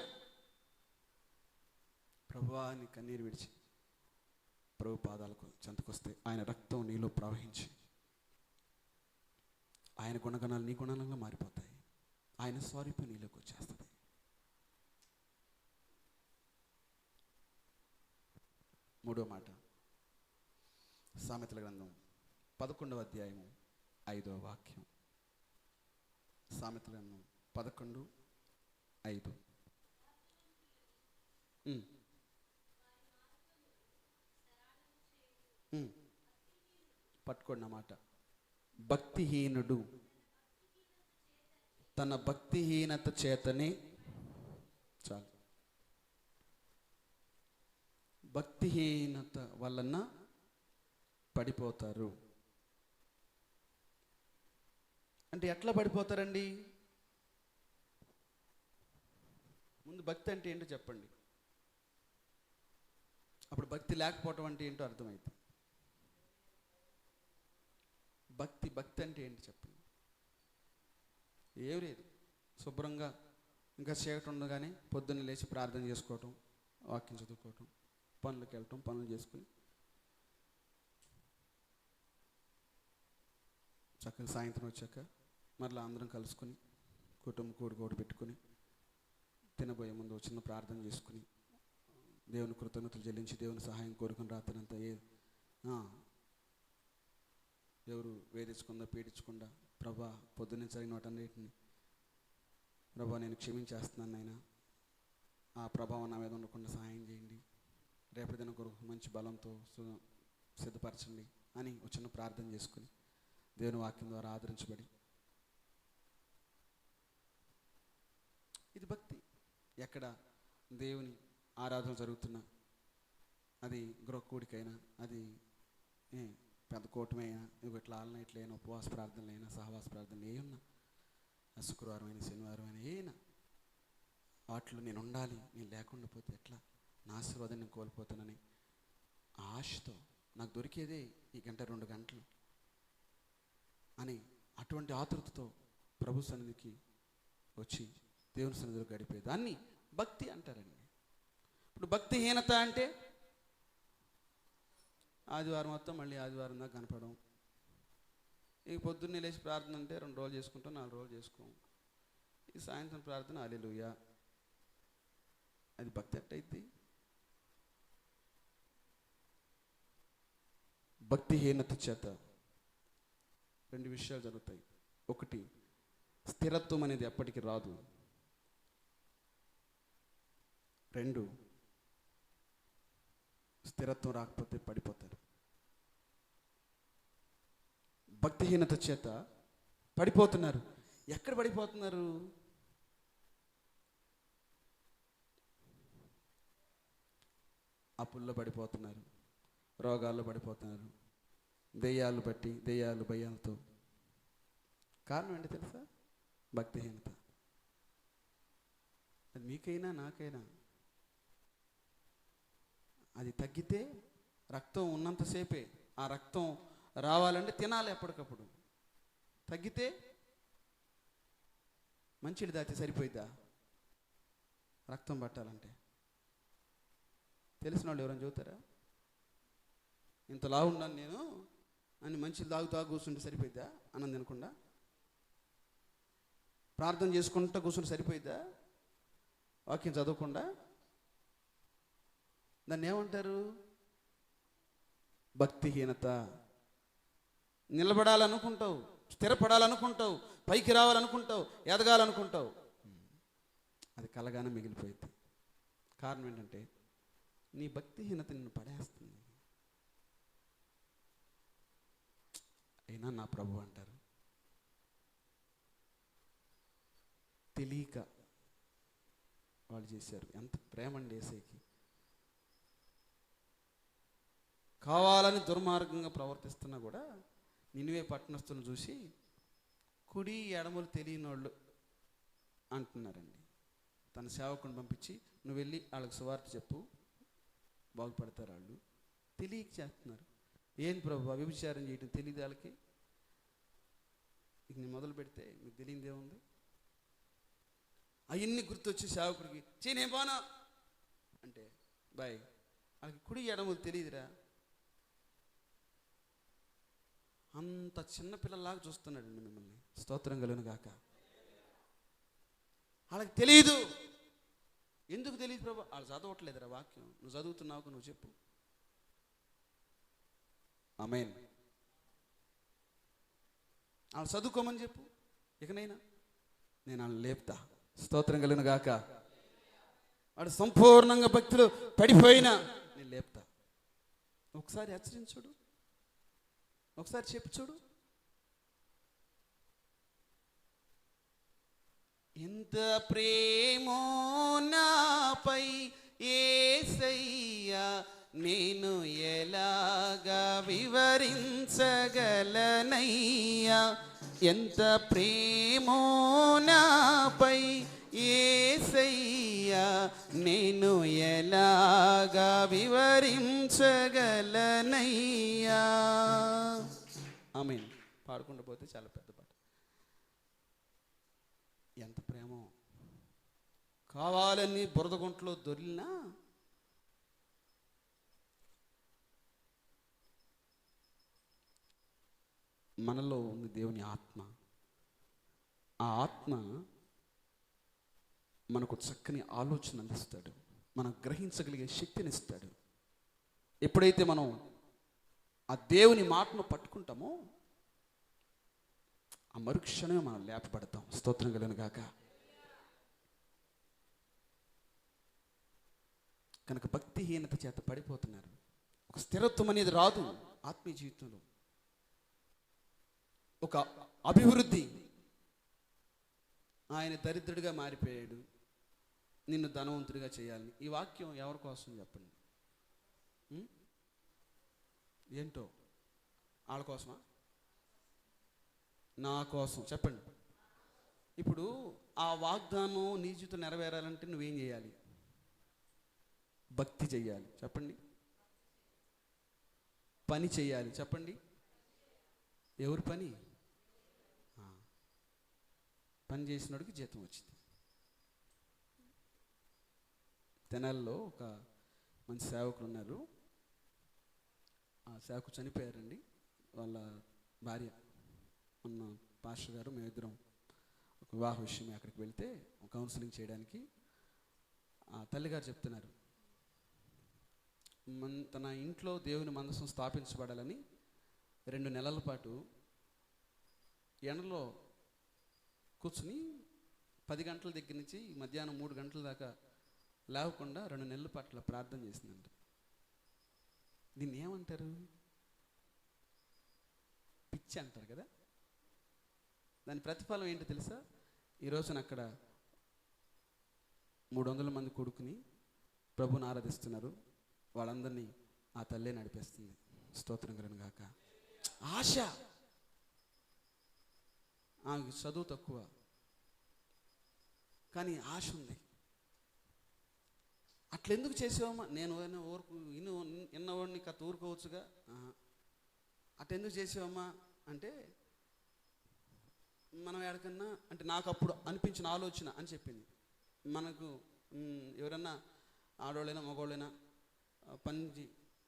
ప్రభువా నీ కన్నీరు విడిచి ప్రభు పాదాలకు చెంతకొస్తే ఆయన రక్తం నీలో ప్రవహించి ఆయన గుణగణాలు నీ గుణాలంగా మారిపోతాయి. ఆయన స్వరూపం నీలోకి వచ్చేస్తుంది. మూడో మాట, సామెతల గ్రంథం 11వ అధ్యాయము 5వ వాక్యం. సామెతల గ్రంథం 11:5. పట్టుకోండి అన్నమాట. భక్తిహీనుడు తన భక్తిహీనత చేతనే, చాలు, భక్తిహీనత వలన పడిపోతారు. అంటే ఎట్లా పడిపోతారండి? ముందు భక్తి అంటే ఏంటో చెప్పండి, అప్పుడు భక్తి లేకపోవటం అంటే ఏంటో అర్థమైంది. భక్తి అంటే ఏంటి చెప్పండి? ఏం లేదు, శుభ్రంగా ఇంకా చీకటి ఉండగానే పొద్దున్న లేచి ప్రార్థన చేసుకోవటం, వాక్యం చదువుకోవటం, పనులకు వెళ్ళటం, పనులు చేసుకుని చక్కగా సాయంత్రం వచ్చాక మరలా అందరం కలుసుకొని కుటుంబం కూడుకోడు పెట్టుకొని తినబోయే ముందు చిన్న ప్రార్థన చేసుకుని దేవుని కృతజ్ఞతలు చెల్లించి దేవుని సహాయం కోరుకుని రాత్రంతా ఎవరు వేధించకుండా పీడించకుండా, ప్రభా పొద్దున్నే జరిగిన వాటన్నిటిని ప్రభా నేను క్షమించేస్తున్నాను నాయనా, ఆ ప్రభావం నా మీద ఉండకుండా సహాయం చేయండి, రేపటి దినం కొరకు మంచి బలంతో సిద్ధపరచండి అని ఒక చిన్న ప్రార్థన చేసుకుని దేవుని వాక్యం ద్వారా ఆదరించబడి, ఇది భక్తి. ఎక్కడ దేవుని ఆరాధన జరుగుతున్నా, అది గృహ కూడికైనా, అది పెద్ద కూటమైనా, ఇట్లా ఆల్ నైట్లైనా, ఉపవాస ప్రార్థనలైనా, సహవాస ప్రార్థనలు ఏమన్నా, శుక్రవారం అయినా, శనివారం అయినా, ఏనా వాటిలో నేను ఉండాలి, నేను లేకుండా పోతే ఎట్లా, నా ఆశీర్వాదం నేను కోల్పోతానని ఆశతో, నాకు దొరికేదే ఈ గంట 2 గంటలు అని అటువంటి ఆతృతతో ప్రభు సన్నిధికి వచ్చి దేవుని సన్నిధిలో గడిపే దాన్ని భక్తి అంటారండి. ఇప్పుడు భక్తిహీనత అంటే ఆదివారం మొత్తం మళ్ళీ ఆదివారం దాకా కనపడం, ఈ పొద్దున్నే లేచి ప్రార్థన అంటే 2 రోజులు చేసుకుంటాం, 4 రోజులు చేసుకోం, ఈ సాయంత్రం ప్రార్థన హల్లెలూయా, అది భక్తి ఎట్టయిద్ది? భక్తిహీనత చేత 2 విషయాలు జరుగుతాయి. ఒకటి, స్థిరత్వం అనేది ఎప్పటికీ రాదు. 2, స్థిరత్వం రాకపోతే పడిపోతారు. భక్తిహీనత చేత పడిపోతున్నారు. ఎక్కడ పడిపోతున్నారు? అప్పుల్లో పడిపోతున్నారు, రోగాల్లో పడిపోతున్నారు, దెయ్యాలు భయాలతో. కారణం ఏంటి తెలుసా? భక్తిహీనత. అది మీకైనా నాకైనా. అది తగ్గితే రక్తం ఉన్నంతసేపే, ఆ రక్తం రావాలంటే తినాలి ఎప్పటికప్పుడు. తగ్గితే మంచిది దాచి సరిపోయిద్దా? రక్తం పట్టాలంటే తెలిసిన వాళ్ళు ఎవరైనా చెబుతారా? ఇంతలా ఉన్నాను నేను అని మంచిది తాగుతా కూర్చుంటే సరిపోయిద్దా? అన్నం తినకుండా ప్రార్థన చేసుకుంటూ కూర్చుంటే సరిపోయిద్దా? వాక్యం చదవకుండా? దాన్ని ఏమంటారు? భక్తిహీనత. నిలబడాలనుకుంటావు, స్థిరపడాలనుకుంటావు, పైకి రావాలనుకుంటావు, ఎదగాలనుకుంటావు, అది కలగానే మిగిలిపోయింది. కారణం ఏంటంటే నీ భక్తిహీనత నిన్ను పడేస్తుంది. అయినా నా ప్రభు అంటారు, తెలియక వాళ్ళు చేశారు. ఎంత ప్రేమ అండి యేసయ్యకి! కావాలని దుర్మార్గంగా ప్రవర్తిస్తున్నా కూడా నినివే పట్టణస్తులను చూసి కుడి ఎడమలు తెలియని వాళ్ళు అంటున్నారండి. తన సేవకుని పంపించి నువ్వు వెళ్ళి వాళ్ళకి సువార్త చెప్పు, బాగుపడతారు. వాళ్ళు తెలియక చేస్తున్నారు. ఏం ప్రభు వ్యభిచారం చేయడం తెలియదు వాళ్ళకి? ఇక నేను మొదలు పెడితే మీకు తెలియదు ఏముంది? అవన్నీ గుర్తొచ్చి సేవకుడికి నేను పోనా అంటే బాయ్, వాళ్ళకి కుడి ఎడమలు తెలియదురా. అంత చిన్నపిల్లలాగా చూస్తున్నాడండి మిమ్మల్ని. స్తోత్రం కలుగును గాక. వాళ్ళకి తెలియదు. ఎందుకు తెలియదు ప్రభు? వాళ్ళు చదవట్లేదురా వాక్యం. నువ్వు చదువుతున్నావు, నువ్వు చెప్పు. ఆమేన్. వాళ్ళు చదువుకోమని చెప్పు. ఇకనైనా నేను వాళ్ళని లేపుతా. స్తోత్రం కలుగును గాక. వాడు సంపూర్ణంగా భక్తిలో పడిపోయినా నేను లేపుతా. ఒకసారి హెచ్చరించుడు, ఒకసారి చెప్పు చూడు. ఎంత ప్రేమో నాపై యేసయ్యా, నేను ఎలాగా వివరించగలనయ్యా. ఎంత ప్రేమో నాపై యేసయ్యా, నేను ఎలాగా వివరించగలనయ్యా. ఆమేన్. పాడుకుంటూ పోతే చాలా పెద్ద పాట. ఎంత ప్రేమో! కావాలని బురద గుంటలో దొరిలినా మనలో ఉంది దేవుని ఆత్మ. ఆ ఆత్మ మనకు చక్కని ఆలోచన అందిస్తాడు, మనం గ్రహించగలిగే శక్తిని ఇస్తాడు. ఎప్పుడైతే మనం ఆ దేవుని మాటను పట్టుకుంటామో ఆ మరుక్షణమే మనం లేపబడతాం. స్తోత్రం కలుగును గాక. కనుక భక్తిహీనత చేత పడిపోతున్నారు. ఒక స్థిరత్వం అనేది రాదు ఆత్మీయ జీవితంలో, ఒక అభివృద్ధి. ఆయన దరిద్రుడిగా మారిపోయాడు, నిన్ను ధనవంతుడిగా చేయాలని. ఈ వాక్యం ఎవరి కోసం చెప్పండి? ఏంటో వాళ్ళ కోసమా? నా కోసం చెప్పండి. ఇప్పుడు ఆ వాగ్దానం నీ జీవితం నెరవేరాలంటే నువ్వేం చేయాలి? భక్తి చెయ్యాలి. చెప్పండి. పని చెయ్యాలి. చెప్పండి. ఎవరి పని? పని చేసినోడికి జీతం వచ్చింది. తెనాల్లో ఒక మంచి సేవకులు ఉన్నారు. ఆ సేవకు చనిపోయారండి. వాళ్ళ భార్య ఉన్న పాస్టర్ గారు, మేమిద్దరం ఒక వివాహ విషయమే అక్కడికి వెళ్తే కౌన్సిలింగ్ చేయడానికి ఆ తల్లిగారు చెప్తున్నారు, తన ఇంట్లో దేవుని మందసం స్థాపించబడాలని 2 నెలల పాటు ఎండలో కూర్చుని 10 గంటల దగ్గర నుంచి మధ్యాహ్నం 3 గంటల దాకా లేవకుండా 2 నెలల పాటు ప్రార్థన చేసిందంట. దీన్ని ఏమంటారు? పిచ్చి అంటారు కదా. దాని ప్రతిఫలం ఏంటో తెలుసా? ఈరోజున అక్కడ 300 మంది కొడుకుని ప్రభుని ఆరాధిస్తున్నారు. వాళ్ళందరినీ ఆ తల్లే నడిపిస్తుంది. స్తోత్రం కలుగును గాక. ఆశ. ఆమెకి చదువు తక్కువ, కానీ ఆశ ఉంది. అట్లెందుకు చేసావమ్మా? నేను ఊరుకు ఇన్నవాడిని కథ ఊరుకోవచ్చుగా. అట్లెందుకు చేసావమ్మా అంటే, మనం ఎక్కడికన్నా అంటే నాకు అప్పుడు అనిపించిన ఆలోచన అని చెప్పింది. మనకు ఎవరన్నా ఆడవాళ్ళైనా మగవాళ్ళైనా పని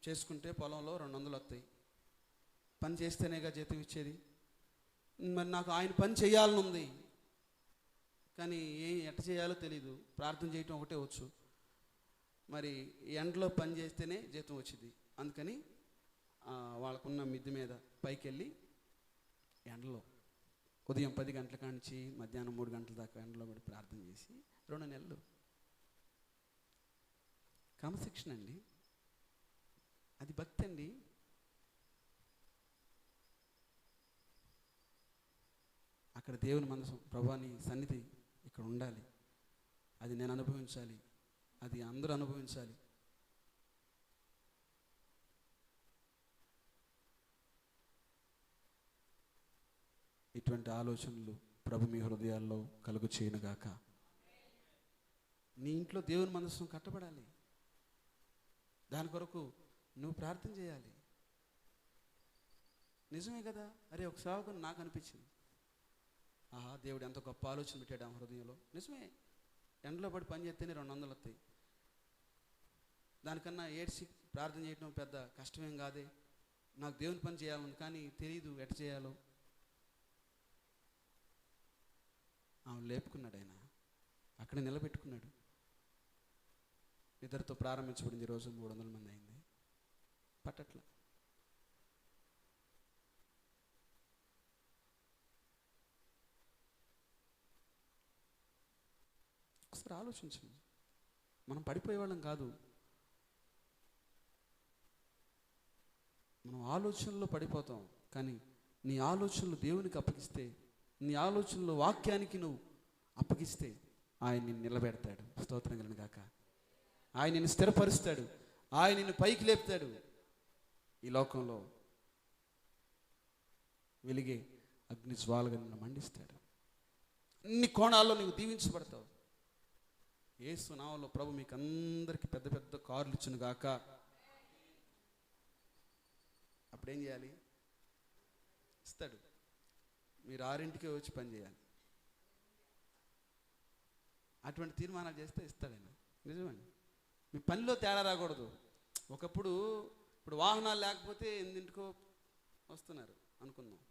చేసుకుంటే పొలంలో 200 వస్తాయి. పని చేస్తేనేగా జీతం ఇచ్చేది. మరి నాకు ఆయన పని చేయాలని ఉంది, కానీ ఎట్ట చేయాలో తెలీదు. ప్రార్థన చేయటం ఒకటే వచ్చు. మరి ఎండలో పని చేస్తేనే జీతం వచ్చింది. అందుకని వాళ్ళకున్న మిద్దె మీద పైకి వెళ్ళి ఎండలో ఉదయం 10 గంటల కాంచి మధ్యాహ్నం 3 గంటల దాకా ఎండలో పడి ప్రార్థన చేసి 2 నెలలు. క్రమశిక్షణ అండి, అది భక్తి అండి. అక్కడ దేవుని మనసు, ప్రభువా నీ సన్నిధి ఇక్కడ ఉండాలి, అది నేను అనుభవించాలి, అది అందరూ అనుభవించాలి. ఇటువంటి ఆలోచనలు ప్రభు మీ హృదయాల్లో కలుగు చేయనుగాక. నీ ఇంట్లో దేవుని మనస్సును కట్టబడాలి. దాని కొరకు నువ్వు ప్రార్థన చేయాలి. నిజమే కదా. అరే ఒక సేవకుని నాకు అనిపించింది, ఆహా దేవుడు ఎంత గొప్ప ఆలోచన పెట్టాడు ఆ హృదయంలో. నిజమే, ఎండలో పడి పని చేస్తేనే 200 వస్తాయి. దానికన్నా ఏడ్చి ప్రార్థన చేయడం పెద్ద కష్టమేం కాదే. నాకు దేవుని పని చేయాలని కానీ తెలియదు ఎట్ట చేయాలో. ఆమె లేపుకున్నాడు, ఆయన అక్కడ నిలబెట్టుకున్నాడు. ఇద్దరితో ప్రారంభించబడింది. రోజు 300 మంది అయింది. పట్టట్ల. ఒకసారి ఆలోచించండి. మనం పడిపోయేవాళ్ళం కాదు, మనం ఆలోచనలో పడిపోతాం. కానీ నీ ఆలోచనలు దేవునికి అప్పగిస్తే, నీ ఆలోచనలు వాక్యానికి నువ్వు అప్పగిస్తే ఆయన నిన్ను నిలబెడతాడు. స్తోత్రం కలుగును గాక. ఆయన నిన్ను స్థిరపరుస్తాడు, ఆయన నిన్ను పైకి లేపుతాడు. ఈ లోకంలో వెలిగే అగ్ని జ్వాలగా నిన్ను మండిస్తాడు. అన్ని కోణాల్లో నీవు దీవించబడతావు. యేసు నామములో ప్రభు మీకు అందరికీ పెద్ద పెద్ద కార్లు ఇచ్చును గాక. అప్పుడేం చేయాలి? ఇస్తాడు. మీరు 6ంటికే వచ్చి పని చేయాలి. అటువంటి తీర్మానాలు చేస్తే ఇస్తాడైనా. నిజమండి. మీ పనిలో తేడా రాకూడదు. ఒకప్పుడు ఇప్పుడు వాహనాలు లేకపోతే 8ంటికో వస్తున్నారు అనుకుందాం.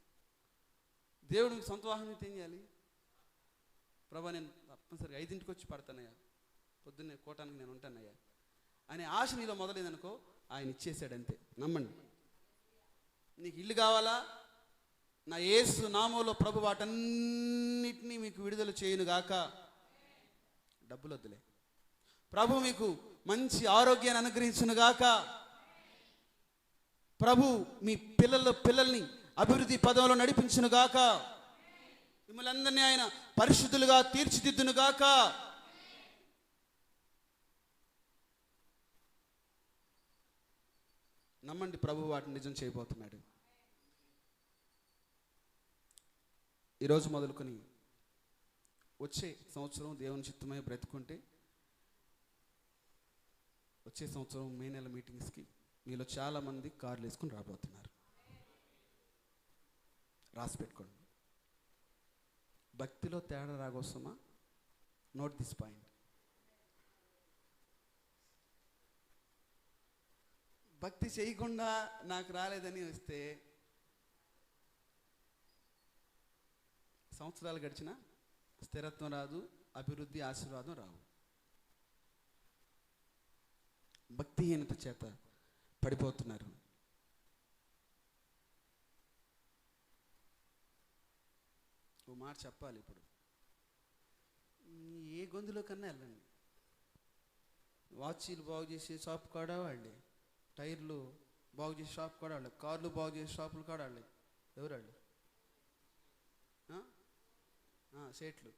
దేవుడికి సొంత వాహనం అయితే ఏం చేయాలి? ప్రభా నేను తప్పనిసరిగా 5ంటికి వచ్చి పడతానయ్యా, పొద్దున్నే కోటానికి నేను ఉంటానయ్యా అనే ఆశ నీలో మొదలైందనుకో, ఆయన ఇచ్చేసాడు అంతే. నమ్మండి. నీకు ఇల్లు కావాలా? నా యేసు నామములో ప్రభు వాటన్నిటినీ మీకు విడుదల చేయునుగాక. డబ్బులు వద్దులే. ప్రభు మీకు మంచి ఆరోగ్యాన్ని అనుగ్రహించునుగాక. ప్రభు మీ పిల్లల్ని అభివృద్ధి పదంలో నడిపించునుగాక. మిమ్మల్ని అందరినీ ఆయన పరిశుద్ధులుగా తీర్చిదిద్దునుగాక. నమ్మండి, ప్రభు వాటిని నిజం చేయబోతున్నాడు. ఈరోజు మొదలుకొని వచ్చే సంవత్సరం దేవుని చిత్తమై బ్రతుకుంటే వచ్చే సంవత్సరం మే నెల మీటింగ్స్కి మీలో చాలామంది కార్లు వేసుకుని రాబోతున్నారు. రాసి పెట్టుకోండి. భక్తిలో తేడా రాగోసమా? Note this point. భక్తి చేయకుండా నాకు రాలేదని వస్తే సంవత్సరాలు గడిచినా స్థిరత్వం రాదు, అభివృద్ధి ఆశీర్వాదం రావు. భక్తిహీనత చేత పడిపోతున్నారు. ఓ మాట చెప్పాలి. ఇప్పుడు ఏ గొంతులో కన్నా వెళ్ళండి, వాచీలు బాగు చేసే షాప్ కాడ వాళ్ళే, టైర్లు బాగు చేసే షాప్ కాడ వాళ్ళే, కార్లు బాగు చేసే షాపులు కాడ వాళ్ళే. ఎవరు వాళ్ళు? సేట్లు.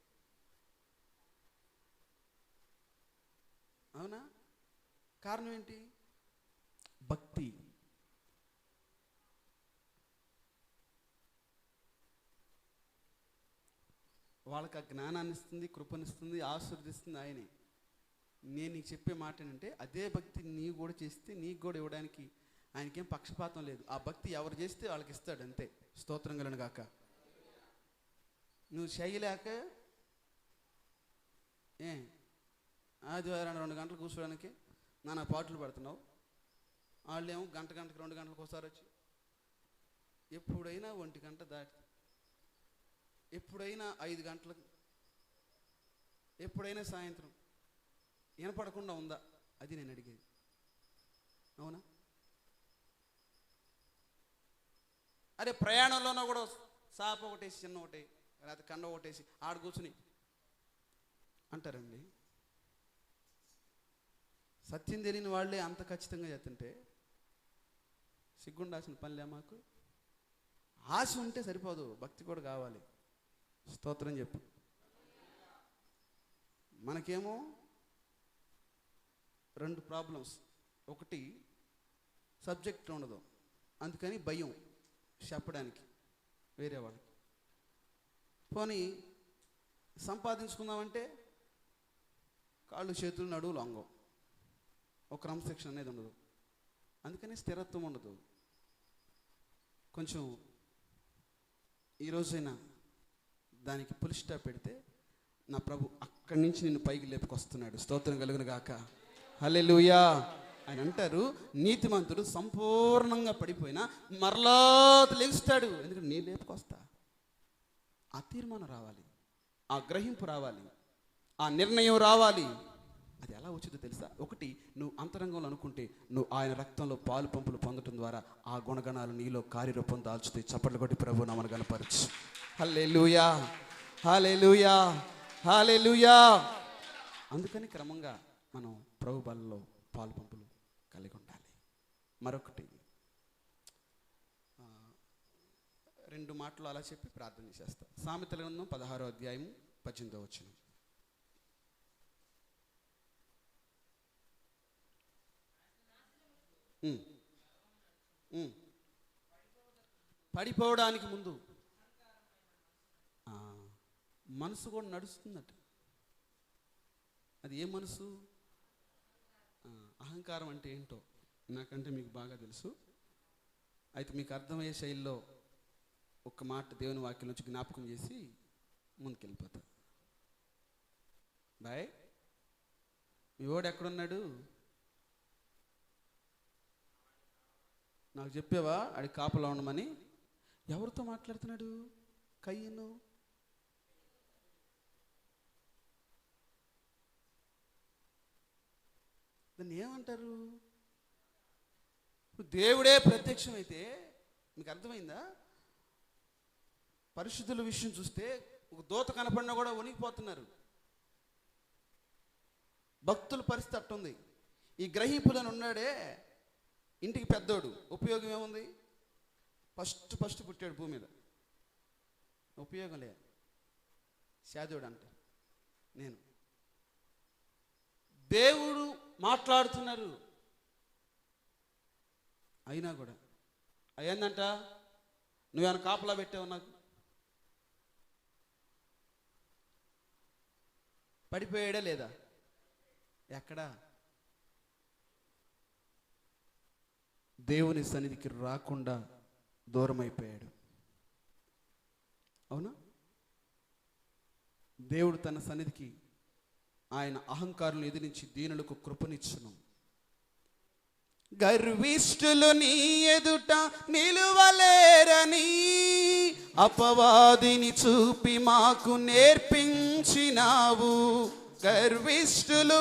అవునా? కారణం ఏంటి? భక్తి. వాళ్ళకి ఆ జ్ఞానాన్ని ఇస్తుంది, కృపనిస్తుంది, ఆశీర్వదిస్తుంది ఆయనే. నేను నీకు చెప్పే మాట ఏంటంటే, అదే భక్తి నీవు కూడా చేస్తే నీకు కూడా ఇవ్వడానికి ఆయనకేం పక్షపాతం లేదు. ఆ భక్తి ఎవరు చేస్తే వాళ్ళకి ఇస్తాడు, అంతే. స్తోత్రం కలను గాక. నువ్వు చేయలేక ఆదివారం 2 గంటలు కూర్చోడానికి నానా పాటలు పడుతున్నావు. వాళ్ళేమో గంటకి 2 గంటలకు ఒకసారి వచ్చి, ఎప్పుడైనా 1 గంట దాటి, ఎప్పుడైనా 5 గంటలకు, ఎప్పుడైనా సాయంత్రం వినపడకుండా ఉందా? అది నేను అడిగేది. అవునా? అరే ప్రయాణంలోనూ కూడా సాప ఒకటేసి, చిన్న ఒకటి, లేకపోతే కండ ఒకటేసి ఆడ కూర్చుని అంటారండి. సత్యం తెలియని వాళ్ళే అంత ఖచ్చితంగా చేస్తుంటే సిగ్గుండాల్సిన పనిలే మాకు. ఆశ ఉంటే సరిపోదు, భక్తి కూడా కావాలి. స్తోత్రం చెప్పు. మనకేమో 2 ప్రాబ్లమ్స్. ఒకటి, సబ్జెక్ట్ ఉండదు, అందుకని భయం చెప్పడానికి వేరే వాళ్ళకి. పోనీ సంపాదించుకుందామంటే కాళ్ళు చేతులు నడువులు అంగం, ఒక క్రమశిక్షణ అనేది ఉండదు, అందుకని స్థిరత్వం ఉండదు. కొంచెం ఈరోజైనా దానికి పుల్ స్టాప్ పెడితే నా ప్రభు అక్కడి నుంచి నిన్ను పైకి లేపుకొస్తున్నాడు. స్తోత్రం కలుగును గాక. హల్లెలూయా. ఆయన అంటారు, నీతిమంతుడు సంపూర్ణంగా పడిపోయినా మరలా లెగుస్తాడు. ఎందుకంటే నేను లేపుకొస్తా. ఆ తీర్మానం రావాలి, ఆ గ్రహింపు రావాలి, ఆ నిర్ణయం రావాలి. అది ఎలా వచ్చిందో తెలుసా? ఒకటి, నువ్వు అంతరంగంలో అనుకుంటే నువ్వు ఆయన రక్తంలో పాలు పంపులు పొందడం ద్వారా ఆ గుణగణాలు నీలో కార్యరూపం దాల్చుతాయి. చప్పట్లు కొట్టి ప్రభు నామమును కనపరచు. హల్లెలూయా, హల్లెలూయా, హల్లెలూయా. అందుకని క్రమంగా మనం ప్రభు బలలో పాలు పంపులు కలిగి ఉండాలి. మరొకటి, 2 మాటలు అలా చెప్పి ప్రార్థన చేస్తా. సామెతల గ్రంథం 16వ అధ్యాయం 18వ వచనం. పడిపోవడానికి ముందు మనసు కూడా నడుస్తుందట. అది ఏ మనసు? అహంకారం అంటే ఏంటో నాకంటే మీకు బాగా తెలుసు. అయితే మీకు అర్థమయ్యే శైలిలో ఒక్క మాట దేవుని వాక్యం నుంచి జ్ఞాపకం చేసి ముందుకెళ్ళిపోతా. బాయ్, మీ వాడు ఎక్కడున్నాడు? నాకు చెప్పావా ఆడి కాపలా ఉండమని? ఎవరితో మాట్లాడుతున్నాడు? కయ్యను. దాన్ని ఏమంటారు? దేవుడే ప్రత్యక్షమైతే మీకు అర్థమైందా? పరిశుద్ధుల విషయం చూస్తే ఒక దూత కనపడినా కూడా వణికిపోతున్నారు. భక్తుల పరిస్థితి అట్టుంది. ఈ గ్రహీపులను ఉన్నాడే ఇంటికి పెద్దోడు, ఉపయోగం ఏముంది? ఫస్ట్ పుట్టాడు భూమి మీద, ఉపయోగం లే. శాదోడు అంటారు. నేను దేవుడు మాట్లాడుతున్నారు అయినా కూడా అయ్యిందంట, నువ్వేమైనా కాపలా పెట్టావు, నాకు పడిపోయాడా లేదా? ఎక్కడా? దేవుని సన్నిధికి రాకుండా దూరం అయిపోయాడు. అవునా? దేవుడు తన సన్నిధికి ఆయన అహంకారులను ఎదిరించి దీనులకు కృపనిచ్చును. గర్విష్ఠులు నీ ఎదుట నిలువలేరని అపవాదిని చూపి మాకు నేర్పించినావు. గర్విష్ఠులు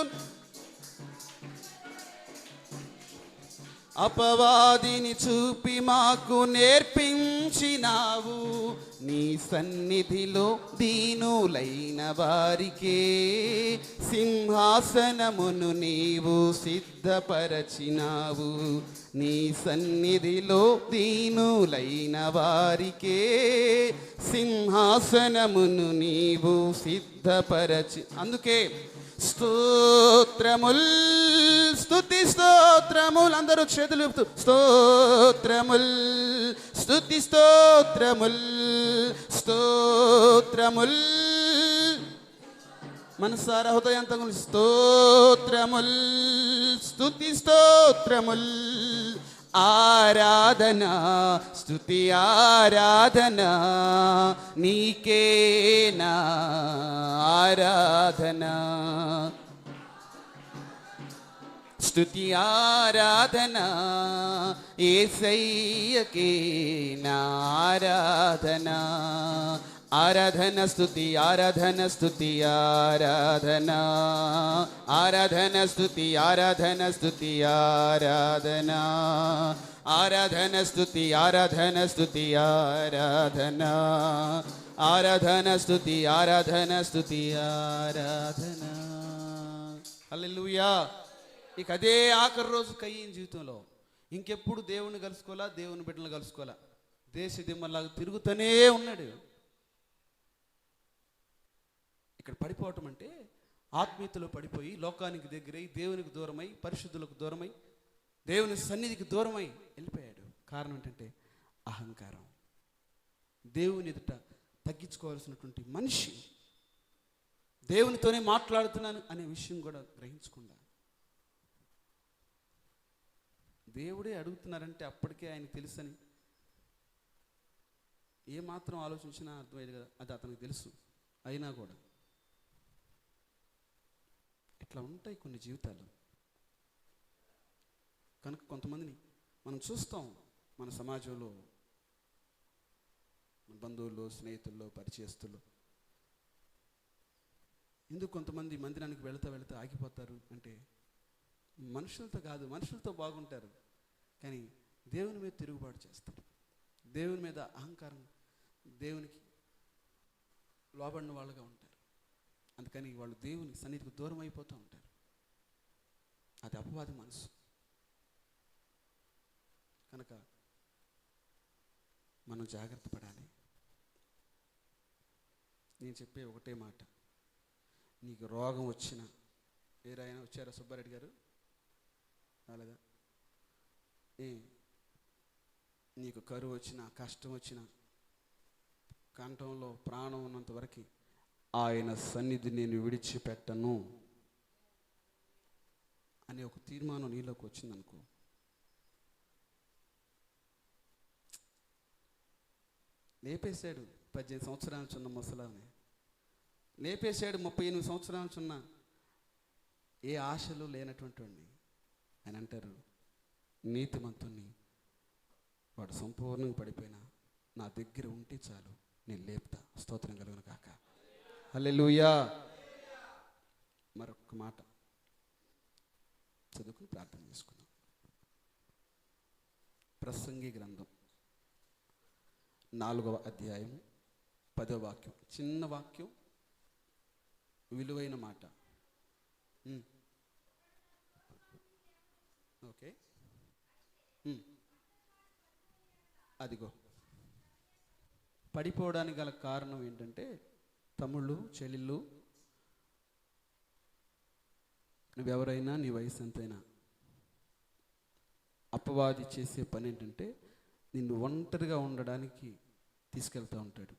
అపవాదిని చూపి మాకు నేర్పించినావు. నీ సన్నిధిలో దీనులైన వారికే సింహాసనమును నీవు సిద్ధపరచినావు. నీ సన్నిధిలో దీనులైన వారికే సింహాసనమును నీవు సిద్ధపరచి, అందుకే స్తోత్రముల్, స్తుతి స్తోత్రముల్, అందరూ చేతులు ఊపుతూ స్తోత్రముల్, స్తుతి స్తోత్రముల్, స్తోత్రముల్, మనసారా హృదయాంతములు స్తోత్రముల్, స్తుతి స్తోత్రముల్, ఆరాధన స్తుతి ఆరాధన నీకేనా ఆరాధన. స్తుతి ఆరాధన యేసయ్యకే నా ఆరాధన. ఆరాధన స్తుతి ఆరాధన స్తుతి ఆరాధన, ఆరాధన స్తుతి ఆరాధన స్తుతి ఆరాధన, ఆరాధన స్తుతి ఆరాధన స్తుతి ఆరాధన, ఆరాధన స్తుతి ఆరాధన స్తుతి ఆరాధన. హల్లెలూయా. ఇక అదే ఆఖరి రోజు కయ్యని జీవితంలో ఇంకెప్పుడు దేవుని కలుసుకోవాలా, దేవుని బిడ్డలను కలుసుకోవాలా, దేశ దిమ్మలాగా తిరుగుతూనే ఉన్నాడు. ఇక్కడ పడిపోవటం అంటే ఆత్మీయతలో పడిపోయి లోకానికి దగ్గరై దేవునికి దూరమై పరిశుద్ధులకు దూరమై దేవుని సన్నిధికి దూరమై వెళ్ళిపోయాడు. కారణం ఏంటంటే అహంకారం. దేవుని ఎదుట తగ్గించుకోవాల్సినటువంటి మనిషి దేవునితోనే మాట్లాడుతున్నాను అనే విషయం కూడా గ్రహించకుండా దేవుడే అడుగుతున్నారంటే అప్పటికే ఆయనకు తెలుసని ఏమాత్రం ఆలోచించినా అర్థమయ్యేది కదా, అది అతనికి తెలుసు. అయినా కూడా ఇట్లా ఉంటాయి కొన్ని జీవితాలు. కనుక కొంతమందిని మనం చూస్తాం మన సమాజంలో, మన బంధువుల్లో, స్నేహితుల్లో, పరిచయస్తులు. ఎందుకు కొంతమంది మందిరానికి వెళతా ఆగిపోతారు అంటే మనుషులతో కాదు, మనుషులతో బాగుంటారు కానీ దేవుని మీద తిరుగుబాటు చేస్తారు. దేవుని మీద అహంకారం, దేవునికి లోబడిన వాళ్ళుగా ఉంటారు. అందుకని వాళ్ళు దేవుని సన్నిధికి దూరం అయిపోతూ ఉంటారు. అది అపవాది మనసు. కనుక మనం జాగ్రత్త పడాలి. నేను చెప్పే ఒకటే మాట, నీకు రోగం వచ్చినా, ఏరాయన వచ్చారా సుబ్బారెడ్డి గారు రాలేదా? నీకు కరువు వచ్చినా, కష్టం వచ్చినా, కంఠంలో ప్రాణం ఉన్నంత వరకు ఆయన సన్నిధి నేను విడిచిపెట్టను అనే ఒక తీర్మానం నీలోకి వచ్చిందనుకో, లేపేశాడు 18 సంవత్సరాల చిన్న ముసలాన్ని, లేపేశాడు 38 సంవత్సరాల చిన్న ఏ ఆశలు లేనటువంటి వాడిని. ఆయన అంటారు, నీతిమంతుణ్ణి వాడు సంపూర్ణంగా పడిపోయినా నా దగ్గర ఉంటే చాలు, నేను లేపుతా. స్తోత్రం కలుగును కాక. హల్లెలూయా. మరొక మాట చదువుకుని ప్రార్థన చేసుకుందాం. ప్రసంగి గ్రంథం 4వ అధ్యాయం 10వ వాక్యం, చిన్న వాక్యం, విలువైన మాట. ఓకే, అదిగో పడిపోవడానికి గల కారణం ఏంటంటే, తమ్ముళ్ళు చెల్లెళ్ళు, నువ్వెవరైనా, నీ వయసు ఎంతైనా, అపవాది చేసే పని ఏంటంటే నిన్ను ఒంటరిగా ఉండడానికి తీసుకెళ్తూ ఉంటాడు.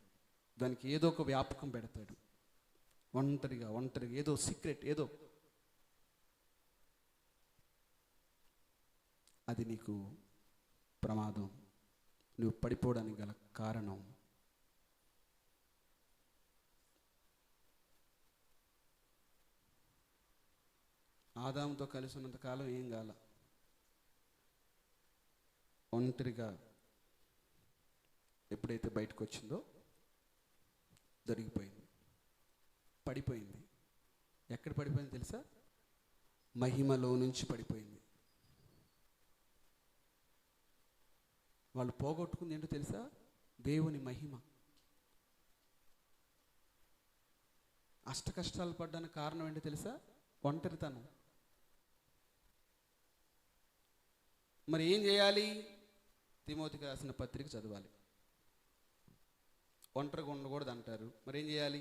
దానికి ఏదో ఒక వ్యాపకం పెడతాడు. ఒంటరిగా ఏదో సీక్రెట్, ఏదో అది నీకు ప్రమాదం. నువ్వు పడిపోవడానికి గల కారణం ఆదాముతో కలిసి ఉన్నంతకాలం ఏం కాల, ఒంటరిగా ఎప్పుడైతే బయటకు వచ్చిందో జరిగిపోయింది, పడిపోయింది. ఎక్కడ పడిపోయింది తెలుసా? మహిమలో నుంచి పడిపోయింది. వాళ్ళు పోగొట్టుకుంది ఏంటో తెలుసా? దేవుని మహిమ. అష్ట కష్టాలు పడ్డానికి కారణం ఏంటో తెలుసా? ఒంటరితనం. మరి ఏం చేయాలి? తిమోతికి రాసిన పత్రిక చదవాలి. ఒంటరిగా ఉండకూడదు అంటారు, మరి ఏం చేయాలి?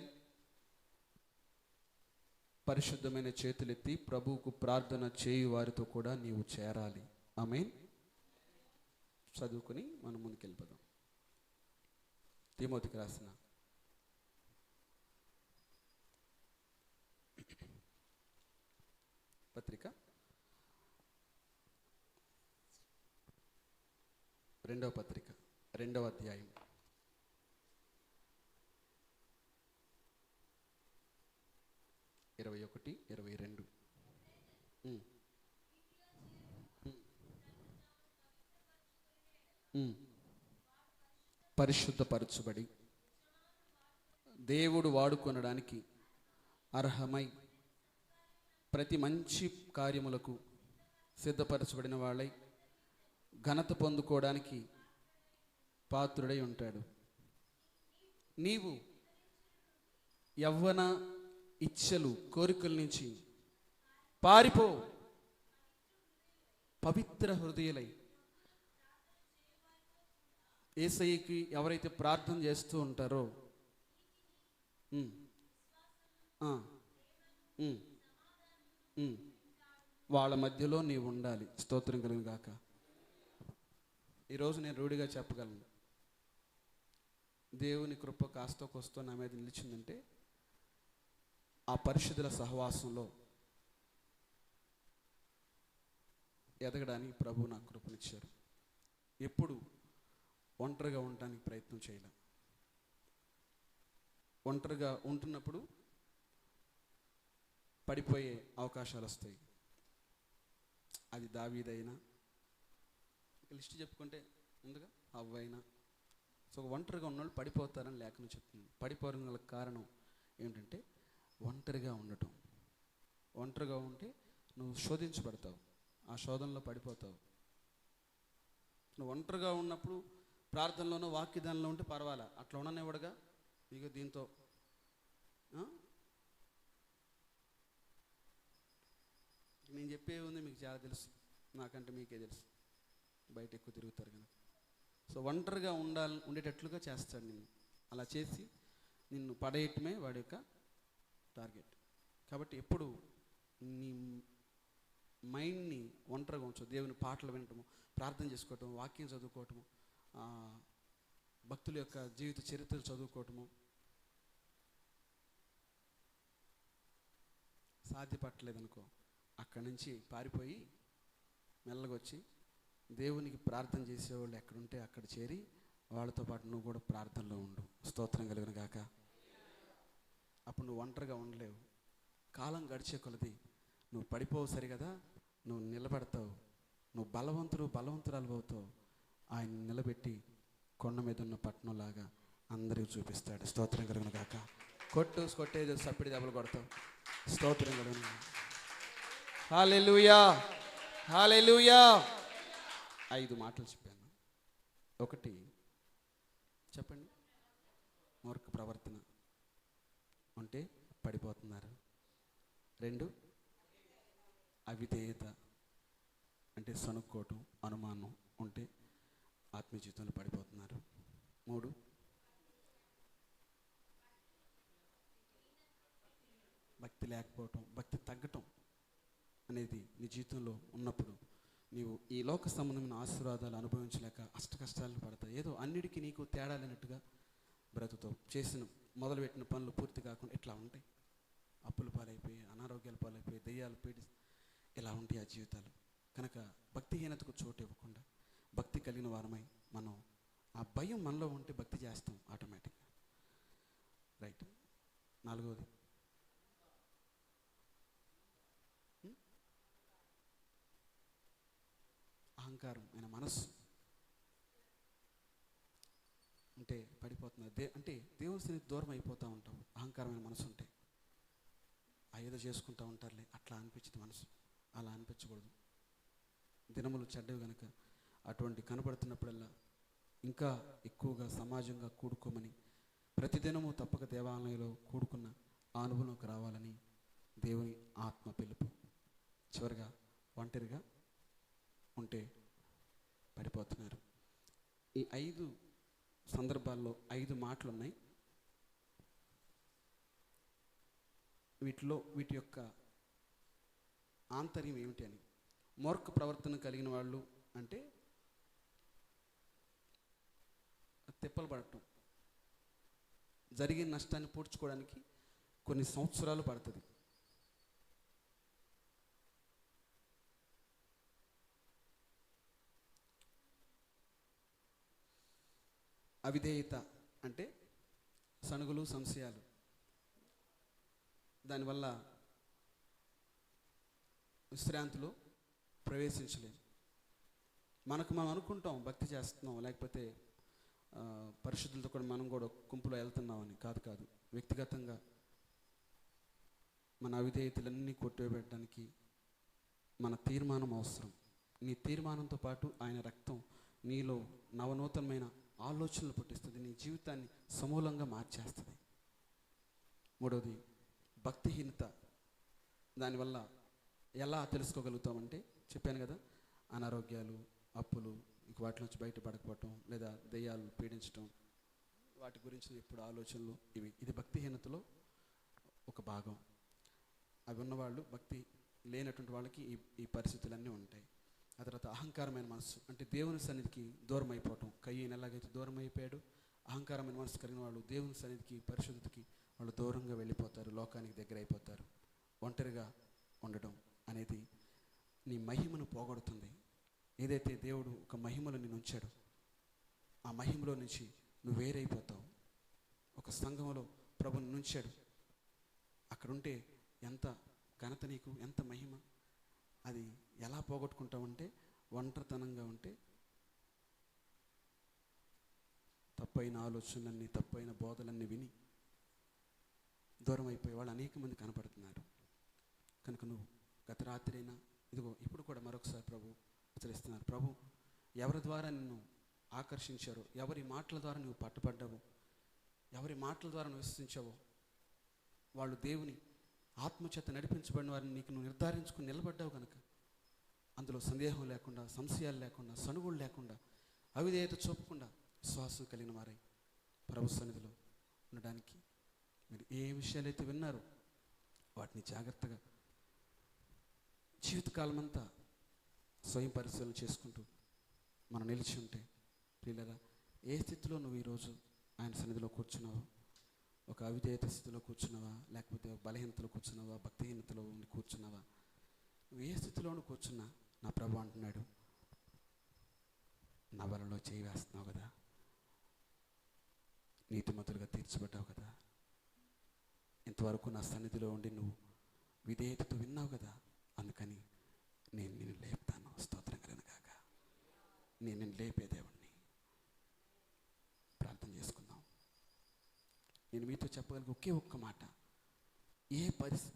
పరిశుద్ధమైన చేతులెత్తి ప్రభువుకు ప్రార్థన చేయు వారితో కూడా నీవు చేరాలి. ఆమేన్. చదువుకుని మనం ముందుకెళ్ళిపోదాం. తిమోతికి రాసిన పత్రిక 2వ పత్రిక 2వ అధ్యాయం 21, 22. పరిశుద్ధపరచబడి దేవుడు వాడుకొనడానికి అర్హమై ప్రతి మంచి కార్యములకు సిద్ధపరచబడిన వాళ్ళై ఘనత పొందుకోవడానికి పాత్రుడై ఉంటాడు. నీవు యవ్వన ఇచ్చలు కోరికల నుంచి పారిపో, పవిత్ర హృదయులై యేసయ్యకి ఎవరైతే ప్రార్థన చేస్తూ ఉంటారో వాళ్ళ మధ్యలో నీవు ఉండాలి. స్తోత్రం కలుగును గాక. ఈరోజు నేను రూఢిగా చెప్పగలను, దేవుని కృప కాస్తో కోస్తో నా మీద నిలిచిందంటే ఆ పరిశుద్ధుల సహవాసంలో ఎదగడానికి ప్రభు నాకు కృపనిచ్చారు. ఎప్పుడు ఒంటరిగా ఉండడానికి ప్రయత్నం చేయలే. ఒంటరిగా ఉంటున్నప్పుడు పడిపోయే అవకాశాలు వస్తాయి. అది దావీదైనా, లిస్ట్ చెప్పుకుంటే ముందుగా అవ్వైనా. సో ఒంటరిగా ఉన్నవాళ్ళు పడిపోతారని లేఖనం చెప్తుంది. పడిపోవడం గల కారణం ఏంటంటే ఒంటరిగా ఉండటం. ఒంటరిగా ఉంటే నువ్వు శోధించబడతావు, ఆ శోధనలో పడిపోతావు. నువ్వు ఒంటరిగా ఉన్నప్పుడు ప్రార్థనలోనో వాక్యదానంలో ఉంటే పర్వాలా, అట్లా ఉండనివ్వడుగా. ఇక దీంతో నేను చెప్పేది ఉంది మీకు చాలా తెలుసు, నాకంటే మీకే తెలుసు, బయట ఎక్కువ తిరుగుతారు కనుక. సో ఒంటరిగా ఉండేటట్లుగా చేస్తాడు నిన్ను. అలా చేసి నిన్ను పడేయటమే వాడి యొక్క టార్గెట్. కాబట్టి ఎప్పుడు నీ మైండ్ని ఒంటరిగా ఉంచు. దేవుని పాటలు వినటము, ప్రార్థన చేసుకోవటము, వాక్యం చదువుకోవటము, భక్తుల యొక్క జీవిత చరిత్రలు చదువుకోవటము. సాధ్యపట్టలేదనుకో, అక్కడి నుంచి పారిపోయి మెల్లగా వచ్చి దేవునికి ప్రార్థన చేసేవాళ్ళు ఎక్కడుంటే అక్కడ చేరి వాళ్ళతో పాటు నువ్వు కూడా ప్రార్థనలో ఉండు. స్తోత్రం కలుగును గాక. అప్పుడు నువ్వు ఒంటరిగా ఉండలేవు. కాలం గడిచే కొలది నువ్వు పడిపోవు, సరిగదా, నువ్వు నిలబడతావు, నువ్వు బలవంతురాలు అవుతావు. ఆయన నిలబెట్టి కొండ మీద ఉన్న పట్టణంలాగా అందరికీ చూపిస్తాడు. స్తోత్రం కలుగును గాక. కొట్టేది సప్పిడి దెబ్బలు కొడతావు. స్తోత్రం కలుగును. హల్లెలూయా, హల్లెలూయా. 5 మాటలు చెప్పాను. 1 చెప్పండి, మూర్ఖ ప్రవర్తన ఉంటే పడిపోతున్నారు. 2, అవిధేయత అంటే సనుక్కోవటం, అనుమానం ఉంటే ఆత్మీయ జీవితంలో పడిపోతున్నారు. 3, భక్తి లేకపోవటం, భక్తి తగ్గటం అనేది నీ జీవితంలో ఉన్నప్పుడు నీవు ఈ లోక సంబంధమైన ఆశీర్వాదాలు అనుభవించలేక అష్టకష్టాలను పడతాయి. ఏదో అన్నిటికీ నీకు తేడా లేనట్టుగా బ్రతుకుతావు. మొదలుపెట్టిన పనులు పూర్తి కాకుండా ఇట్లా ఉంటాయి. అప్పుల పాలైపోయి, అనారోగ్యాల పాలైపోయి, దెయ్యాలు పీడి ఇలా ఉంటాయి ఆ జీవితాలు. కనుక భక్తిహీనతకు చోటు ఇవ్వకుండా భక్తి కలిగిన వారమై మనం ఆ భయం మనలో ఉంటే భక్తి చేస్తాం ఆటోమేటిక్గా. రైట్. 4వది అహంకారం అయిన మనస్సు ఉంటే పడిపోతున్నారు. అంటే దేవుని సన్నిధికి దూరం అయిపోతూ ఉంటాం. అహంకారమైన మనసు ఉంటే ఏదో చేసుకుంటూ ఉంటారులే అట్లా అనిపించింది మనసు. అలా అనిపించకూడదు. దినములు చెడ్డవి కనుక అటువంటి కనపడుతున్నప్పుడల్లా ఇంకా ఎక్కువగా సమాజంగా కూడుకోమని, ప్రతిదినము తప్పక దేవాలయంలో కూడుకున్న ఆ అనుభవంలోకి రావాలని దేవుని ఆత్మ పిలుపు. చివరిగా ఒంటరిగా ఉంటే పడిపోతున్నారు. ఈ 5 సందర్భాల్లో 5 మాటలు ఉన్నాయి. వీటి యొక్క ఆంతర్యం ఏమిటి అని. మూర్ఖ ప్రవర్తన కలిగిన వాళ్ళు అంటే తిప్పలు పడటం, జరిగిన నష్టాన్ని పూడ్చుకోవడానికి కొన్ని సంవత్సరాలు పడుతుంది. అవిధేయత అంటే సనుగులు, సంశయాలు. దానివల్ల విశ్రాంతిలో ప్రవేశించలేము. మనం అనుకుంటాం భక్తి చేస్తున్నాం, లేకపోతే పరిశుద్ధులతో కూడా మనం కూడా గుంపులో వెళ్తున్నామని. కాదు. వ్యక్తిగతంగా మన అవిధేయతలన్నీ కొట్టివేయడానికి మన తీర్మానం అవసరం. నీ తీర్మానంతో పాటు ఆయన రక్తం నీలో నవనూతనమైన ఆలోచనలు పుట్టిస్తుంది. నీ జీవితాన్ని సమూలంగా మార్చేస్తుంది. 3వది భక్తిహీనత. దానివల్ల ఎలా తెలుసుకోగలుగుతామంటే చెప్పాను కదా, అనారోగ్యాలు, అప్పులు, ఇంక వాటి నుంచి బయటపడకపోవటం, లేదా దెయ్యాలు పీడించటం, వాటి గురించి ఎప్పుడు ఆలోచనలు. ఇది భక్తిహీనతలో ఒక భాగం. అవి ఉన్నవాళ్ళు, భక్తి లేనటువంటి వాళ్ళకి ఈ పరిస్థితులన్నీ ఉంటాయి. ఆ తర్వాత అహంకారమైన మనసు అంటే దేవుని సన్నిధికి దూరం అయిపోవటం. కయ్యను ఎలాగైతే దూరం అయిపోయాడు, అహంకారమైన మనసు కలిగిన వాళ్ళు దేవుని సన్నిధికి, పరిశుద్ధతకి వాళ్ళు దూరంగా వెళ్ళిపోతారు, లోకానికి దగ్గర అయిపోతారు. ఒంటరిగా ఉండడం అనేది నీ మహిమను పోగొడుతుంది. ఏదైతే దేవుడు ఒక మహిమలో నిన్ను ఉంచాడో ఆ మహిమలో నుంచి నువ్వు వేరైపోతావు. ఒక సంఘంలో ప్రభుని ఉంచాడు, అక్కడుంటే ఎంత ఘనత నీకు, ఎంత మహిమ. అది ఎలా పోగొట్టుకుంటావంటే ఒంటరితనంగా ఉంటే తప్పైన ఆలోచనలన్నీ, తప్పైన బోధలన్నీ విని దూరం అయిపోయే వాళ్ళు అనేక మంది కనపడుతున్నారు. కనుక నువ్వు గత రాత్రి అయినా ఇదిగో ఇప్పుడు కూడా మరొకసారి ప్రభు హెచ్చరిస్తున్నారు. ప్రభు ఎవరి ద్వారా నిన్ను ఆకర్షించారో, ఎవరి మాటల ద్వారా నువ్వు పట్టుబడ్డావో, ఎవరి మాటల ద్వారా నువ్వు విశ్వసించావో వాళ్ళు దేవుని ఆత్మచేత నడిపించబడిన వారిని నీకు నువ్వు నిర్ధారించుకుని నిలబడ్డావు కనుక అందులో సందేహం లేకుండా, సంశయాలు లేకుండా, సనుగులు లేకుండా, అవిధేయత చూపకుండా విశ్వాసం కలిగిన వారై ప్రభు సన్నిధిలో ఉండడానికి మీరు ఏ విషయాలైతే విన్నారో వాటిని జాగ్రత్తగా జీవితకాలం అంతా స్వయం పరిశీలన చేసుకుంటూ మనం నిలిచి ఉంటే, ప్రియులారా, ఏ స్థితిలో నువ్వు ఈరోజు ఆయన సన్నిధిలో కూర్చున్నావో, ఒక అవిధేయత స్థితిలో కూర్చున్నావా, లేకపోతే బలహీనతలో కూర్చున్నావా, భక్తిహీనతలో ఉండి కూర్చున్నావా, నువ్వు ఏ స్థితిలోనూ కూర్చున్నా నా ప్రభు అంటున్నాడు, నా వలలో చేయి వేస్తున్నావు కదా, నీతిమంతులుగా తీర్చబడ్డావు కదా, ఇంతవరకు నా సన్నిధిలో ఉండి నువ్వు విధేయతతో విన్నావు కదా, అందుకని నేను నిన్ను లేపుతాను. స్తోత్రం కలిగిన కాక నేను నిన్ను లేపే దేవుణ్ణి. ప్రార్థన చేసుకుందాం. నేను మీతో చెప్పగలిగే ఒకే ఒక్క మాట, ఏ పరిస్థితి